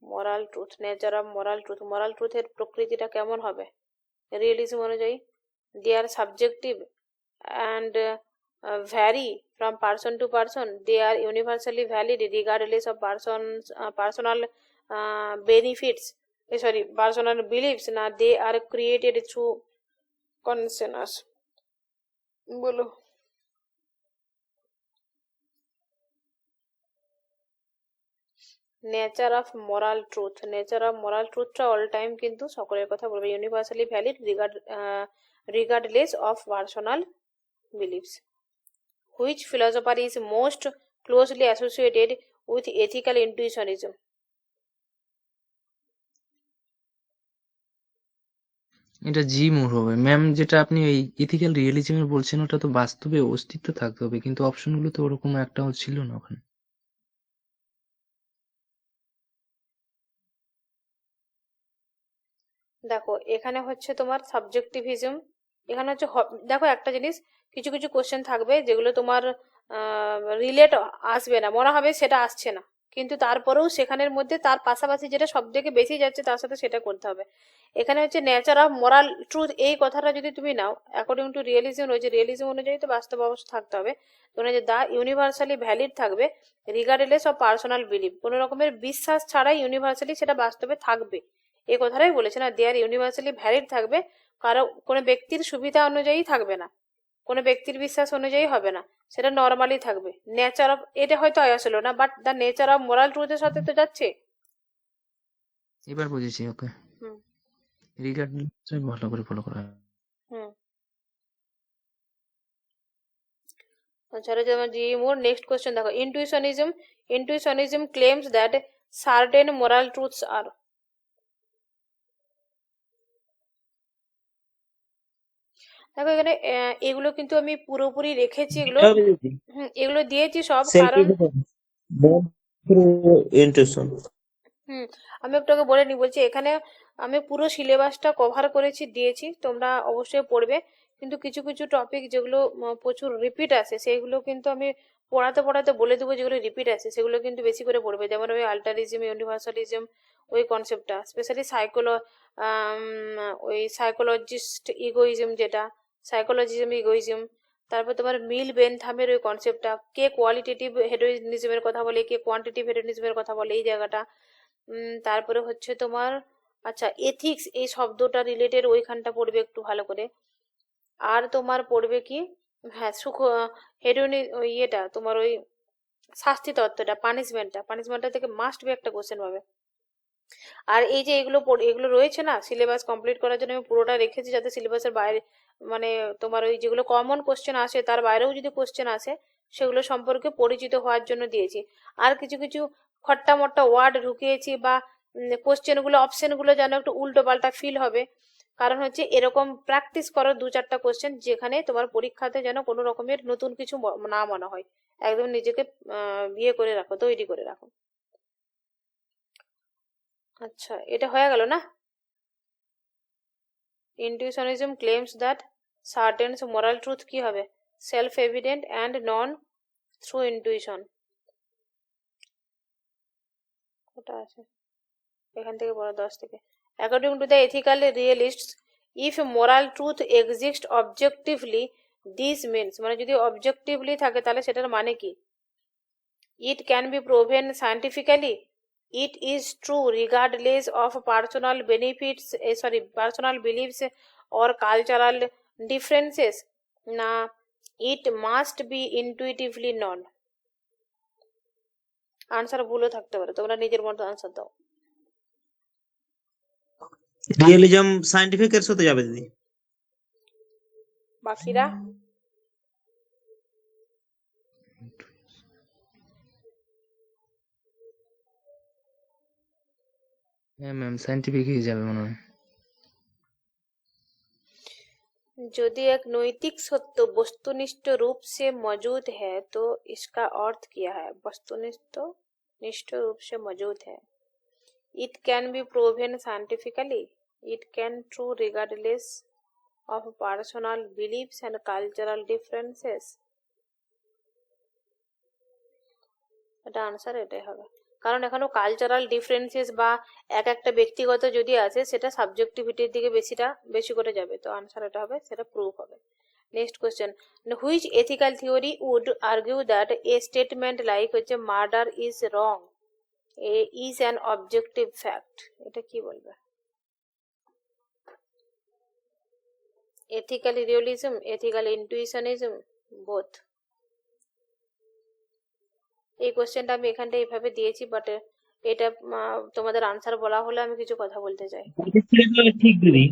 moral truth, nature of moral truth, moral ট্রুথের প্রকৃতিটা কেমন হবে রিয়েলিজম অনুযায়ী? They are subjective and vary from person to person. They are universally valid regardless of personal benefits, personal beliefs. না they are created through consciousness. বলো। Nature of moral truth, nature of moral ট্রুথটা all time কিন্তু সকলের কথা বলবে, universally valid regardless of personal beliefs. Which philosopher is most closely associated with ethical intuitionism? এটা জি মোর হবে ma'am. যেটা আপনি এই ইথিক্যাল রিয়েলিজমের বলছেন ওটা তো বাস্তবে অস্তিত্ব থাকতে হবে, কিন্তু অপশনগুলো তো ওরকম একটাও ছিল না ওখানে। দেখো এখানে হচ্ছে তোমার সাবজেক্টিভিজম, এখানে হচ্ছে দেখো একটা জিনিস, কিছু কিছু কোশ্চেন থাকবে যেগুলো তোমার রিলেট আসবে না, মনে হবে সেটা আসছে না, কিন্তু তারপরেও সেখানের মধ্যে তার পাশাপাশি যেটা সব থেকে বেশি যাচ্ছে তার সাথে সেটা করতে হবে। এখানে হচ্ছে নেচার অফ মোরাল ট্রুথ, এই কথাটা যদি তুমি নাও অ্যাকর্ডিং টু রিয়েলিজম রয়েছে, রিয়েলিজম অনুযায়ী তো বাস্তব অবস্থা থাকতে হবে, তোমরা যে দা ইউনিভার্সালি ভ্যালিড থাকবে রিগার্ডলেস অফ পার্সোনাল বিলিভ, কোনো রকমের বিশ্বাস ছাড়াই ইউনিভার্সালি সেটা বাস্তবে থাকবে, এই কথাটাই বলেছে না, দেয়ার ইউনিভার্সালি ভ্যালিড থাকবে, কারো কোনো ব্যক্তির সুবিধা অনুযায়ী থাকবে না, কোনো ব্যক্তির বিশ্বাস অনুযায়ী হবে না, সেটা নর্মালি থাকবে। নেচার অফ, এটা হয়তো আসলো না, but the nature of moral ট্রুথের সাথে তো যাচ্ছে। এবার বুঝেছি, ওকে। হুম রিগার্ডলেস ভালো করে ফলো করা। হুম আচ্ছা, জি মোর নেক্সট কোশ্চেন দেখো, intuitionism claims that certain moral truths are, দেখো এখানে এগুলো কিন্তু আমি পুরোপুরি রেখেছি, এগুলো এগুলো দিয়েছি সব, কারণ ইন্টুইশন। আমি একটু আগে বলে নি, বলছি এখানে আমি পুরো সিলেবাসটা কভার করেছি, দিয়েছি, তোমরা অবশ্যই পড়বে, কিন্তু কিছু কিছু টপিক যেগুলো প্রচুর রিপিট আসে সেইগুলো কিন্তু আমি পড়াতে পড়াতে বলে দেবো, যেগুলো রিপিট আসে সেগুলো কিন্তু বেশি করে পড়বে, যেমন ওই আল্টারিজম, ইউনিভার্সালিজম, ওই কনসেপ্টটা স্পেশালি ওই সাইকোলজিস্ট ইগোইজম, যেটা সাইকোলজিজম ইগোইজম, তারপর তোমার মিল বেনথামের ওই কনসেপ্টটা, কে কোয়ালিটেটিভ হেডোনিজমের কথা বলে, কে কোয়ান্টিটিভ হেডোনিজমের কথা বলে, এই জায়গাটা। তারপরে হচ্ছে তোমার আচ্ছা এথিক্স, এই শব্দটা রিলেটেড ওইখানটা পড়বে একটু ভালো করে। আর তোমার পড়বে কি, হ্যাঁ হেডোনি ইয়েটা তোমার ওই শাস্তি তত্ত্বটা, পানিশমেন্টটা থেকে মাস্ট বি একটা কোশ্চেন পাবে। আর এই যে এগুলো এগুলো রয়েছে না সিলেবাস কমপ্লিট করার জন্য আমি পুরোটা রেখেছি, যাতে সিলেবাসের বাইরে মানে তোমার ওই যেগুলো কমন কোশ্চেন আসে তার বাইরেও যদি কোশ্চেন আসে সেগুলো সম্পর্কে পরিচিত হওয়ার জন্য দিয়েছি। আর কিছু কিছু খট্টা মট্টা ওয়ার্ড ঢুকিয়েছি, বা কোশ্চেনগুলো অপশনগুলো যেন একটু উল্টো পাল্টা ফিল হবে, কারণ হচ্ছে এরকম প্র্যাকটিস করো 2-4টা কোশ্চেন, যেখানে তোমার পরীক্ষাতে যেন কোনো রকমের নতুন কিছু না মনে হয়, একদম নিজেকে বিয়ে করে রাখো, তৈরি করে রাখো। আচ্ছা এটা হয়ে গেল না। Intuitionism claims that certain moral truth কি হবে, self evident and known through intuition, ওটা আছে এখান থেকে পড়া 10 থেকে। According to the ethical realists, if moral truth exist objectively, this means, মানে যদি অবজেক্টিভলি থাকে তাহলে সেটার মানে কি, it can be proven scientifically, it is true regardless of personal benefits, personal beliefs or cultural differences, না it must be intuitively known। Answer ভুলও থাকতে পারে, তোমরা নিজের মতো আনসার দাও। রিয়েলিজম সায়েন্টিফিক এর সাথে যাবে দিদি। বাকিরা হ্যাঁ ম্যাম, সায়েন্টিফিকই যাবে মনে হয়। यदि एक नैतिक सत्य वस्तुनिष्ठ रूप से मौजूद है तो इसका अर्थ क्या है, वस्तुनिष्ठ रूप से मौजूद है, It can be proven scientifically. It can true regardless of personal beliefs and cultural differences. এটা আনসার এটাই হবে, কারণ এখানেও কালচারাল ডিফারেন্সেস বা এক একটা ব্যক্তিগত যদি আছে সেটা সাবজেক্টিভিটির দিকে বেশি করে যাবে, তো আনসার এটা হবে, সেটা প্রুফ হবে। Next question, which ethical theory would argue that a statement like হচ্ছে murder is wrong is an objective fact, এটা কি বলবে? Ethical realism, ethical intuitionism, both. এই কোশ্চেনটা আমি এখানটা এইভাবে দিয়েছি, বাট এটা তোমাদের আনসার বলা হলে আমি কিছু কথা বলতে চাই। ঠিক দিদি।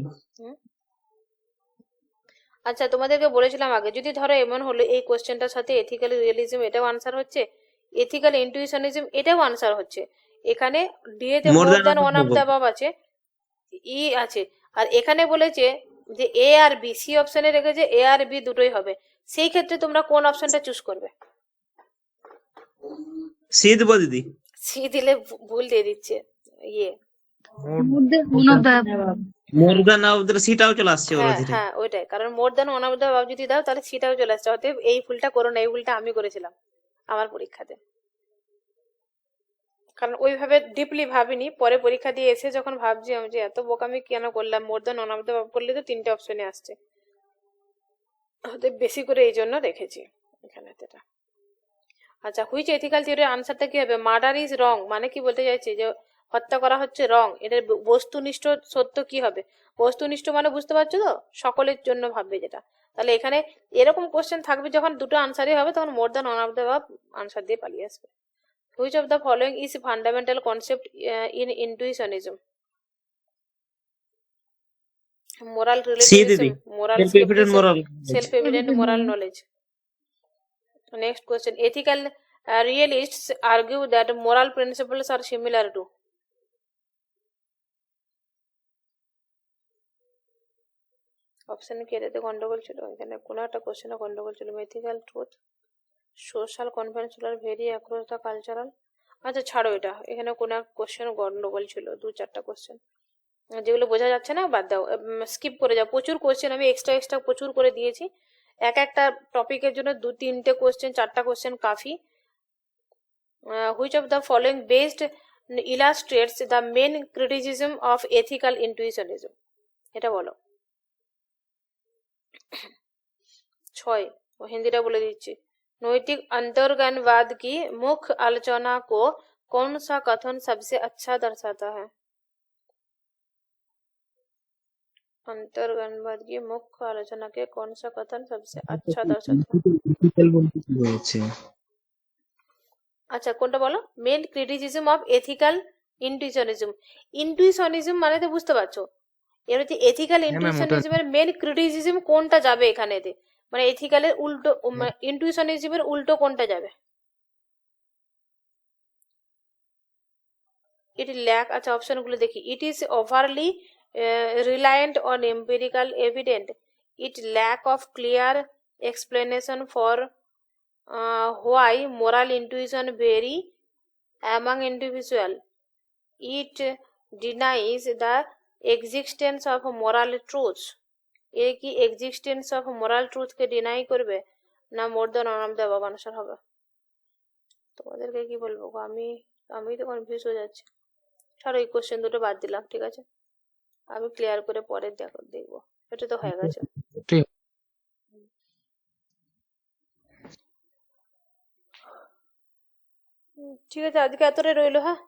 আচ্ছা, তোমাদেরকে বলেছিলাম আগে, যদি ধরো এমন হলো এই কোশ্চেনটার সাথে এথিক্যাল রিয়েলিজম এটাও আনসার হচ্ছে, এথিক্যাল ইন্টুইশনিজম এটাও আনসার হচ্ছে, এখানে ডিএতে more than one of the above আছে, ই আছে, আর এখানে বলেছে যে এ আর বি, সি অপশনে রেখেছে এ আর বি দুটোই হবে, সেই ক্ষেত্রে তোমরা কোন অপশনটা চুজ করবে? সি দেবো দিদি। সি দিলে ভুল দিয়ে দিচ্ছে, ইয়ে মোর দ্যান অফ দ্য সিটাও চলে আসছে ওর হ্যাঁ ধীরে। হ্যাঁ ওইটাই, কারণ মোর than one of the above যদি দাও তাহলে সিটাও চলে আসছে, অতএব এই ভুলটা করো না, এই ভুলটা আমি করেছিলাম আমার পরীক্ষাতে, কারণ ওইভাবে ডিপলি ভাবিনি, পরে পরীক্ষা দিয়ে এসে যখন ভাবছি আমি যে এত বোকামি কেন করলাম, মোর than one of the above করলে তো তিনটে অপশনে আসছে, অতএব বেশি করে এই জন্য রেখেছি এখানে এটা। আচ্ছা, হুইচ এথিক্যাল থিওরির আনসারটা কি হবে? মার্ডার ইজ রং মানে কি বলতে চাইছে, যে হত্যা করা হচ্ছে রং, এটার বস্তুনিষ্ঠ সত্য কি হবে? বস্তুনিষ্ঠ মানে বুঝতে পারছো তো, সকলের জন্য ভাববে যেটা, তাহলে এখানে এরকম কোশ্চেন থাকবে যখন দুটো আনসারই হবে তখন more than one of the above answer দিয়ে পালিয়ে আসবে। Which of the following is fundamental concept in intuitionism? Moral relativism, moral self evident moral knowledge. Next question, ethical realists argue that moral principles are similar to option কি এটাতে গন্ডগোল ছিল, এখানে কোনো একটা কোশ্চেনে গন্ডগোল ছিল, ethical truth, social conventional very across the cultural. আচ্ছা ছাড়ো এটা, এখানে কোনো এক কোশ্চেন গন্ডগোল ছিল, 2-4টা কোশ্চেন যেগুলো বোঝা যাচ্ছে না বাদ দাও, স্কিপ করে যাও, প্রচুর কোশ্চেন আমি এক্সট্রা প্রচুর করে দিয়েছি, এক একটা টপিকের জন্য 2-3টে কোশ্চেন 4টা কোশ্চেন কাফি। Which of the following based illustrates the main criticism of ethical intuitionism, এটা বলো। 6 হিন্দিটা বলে দিচ্ছি, नैतिक अंतर्ज्ञानवाद की मुख्य आलोचना को कौन सा कथन सबसे अच्छा दर्शाता है? अंतर्ज्ञानवाद की मुख्य आलोचना के कौन सा कथन सबसे अच्छा दर्शाता है? আচ্ছা কোনটা বলো? মেন ক্রিটিসিজম অফ এথিক্যাল ইন্টুইশনিজম, ইন্টুইশনিজম মানে তো বুঝতে পারছো, এর হচ্ছে এথিক্যাল ইন্টুইশনিজমের মেন ক্রিটিসিজম কোনটা যাবে এখানেতে, মানে এথিক্যালের উল্টো, ইন্টুইশনিজমের উল্টো কোনটা যাবে? ইট ল্যাক, আচ্ছা অপশনগুলো দেখি, it is overly reliant on empirical evident, it lack of clear explanation for why moral intuition vary among individual, it denies the existence of moral truths, এ কি existence of moral truth K deny করবে না মোর than one of the above answer হবে? তোমাদেরকে কি বলবো, আমি তো confuse হয়ে যাচ্ছি, ছাড়ো এই কোশ্চেন দুটো বাদ দিলাম, ঠিক আছে, আমি ক্লিয়ার করে পরে দেখবো, এটা তো হয়ে গেছে। ঠিক আছে, আজকে এতটাই রইলো, হ্যাঁ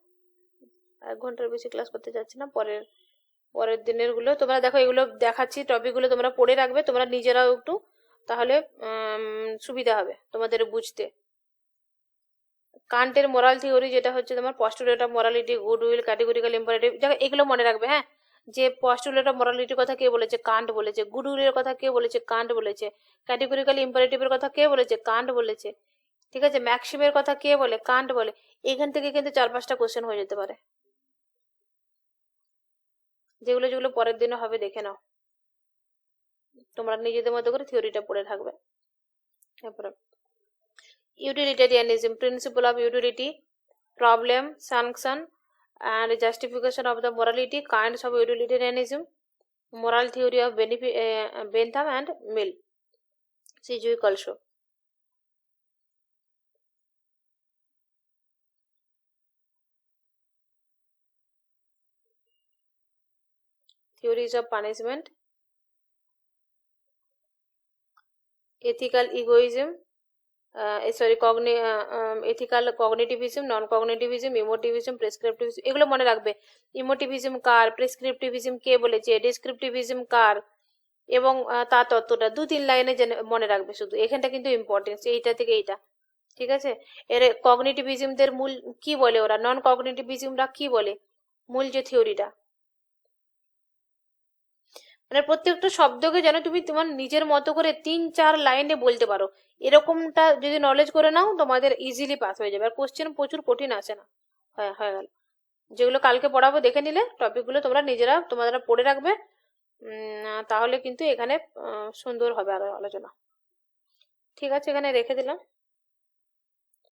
1 ঘন্টার বেশি ক্লাস করতে যাচ্ছি না, পরের দিনের গুলো তোমরা দেখো, এগুলো দেখাচ্ছি টপিকগুলো তোমরা পড়ে রাখবে তোমরা নিজেরাও একটু, তাহলে সুবিধা হবে তোমাদের বুঝতে। কান্টের মোরাল থিওরি যেটা হচ্ছে তোমার postulate of morality, good will, categorical imperative, দেখো এগুলো মনে রাখবে, হ্যাঁ, যে পস্টুলেট অফ মোরালিটির কথা কে বলেছে? কান্ট বলেছে। গুড উইলের কথা কে বলেছে? কান্ট বলেছে। ক্যাটেগরিক্যাল ইম্পারেটিভের কথা কে বলেছে? কান্ট বলেছে, ঠিক আছে। ম্যাক্সিমের কথা কে বলে? কান্ট বলে। এখান থেকে কিন্তু 4-5টা কোশ্চেন হয়ে যেতে পারে, যেগুলো যেগুলো পরের দিনে হবে দেখে নাও, তোমরা নিজেদের মতো করে থিওরিটা পড়ে থাকবে। তারপরে utilitarianism, principle of utility, problem, sanction, and justification of the morality, kinds of utilitarianism, moral theory of Bentham and Mill, Sidgwick also. Theories of punishment, ethical egoism, ethical cognitivism, non-cognitivism, emotivism, prescriptivism, এগুলো মনে রাখবে। ইমোটিভিজম কার, প্রেসক্রিপটিভিজম কে বলেছে, ডেসক্রিপটিভিজম কার, এবং তার তত্ত্বটা 2-3 লাইনে মনে রাখবে শুধু। এখানটা কিন্তু ইম্পর্টেন্স, এইটা থেকে এইটা, ঠিক আছে। এর কগনিটিভিজমদের মূল কি বলে, ওরা নন কগনিটিভিজমরা কি বলে, মূল যে থিওরিটা, মানে প্রত্যেকটা শব্দকে যেন তুমি তোমার নিজের মতো করে 3-4 লাইনে বলতে পারো, এরকমটা যদি নলেজ করে নাও তোমাদের ইজিলি পাস হয়ে যাবে। আর কোশ্চেন প্রচুর কঠিন আসে না। হয়ে গেল। যেগুলো কালকে পড়াবো দেখে নিলে, টপিকগুলো তোমরা নিজেরা তোমরা পড়ে রাখবে, তাহলে কিন্তু এখানে সুন্দর হবে আরো আলোচনা। ঠিক আছে, এখানে রেখে দিলাম।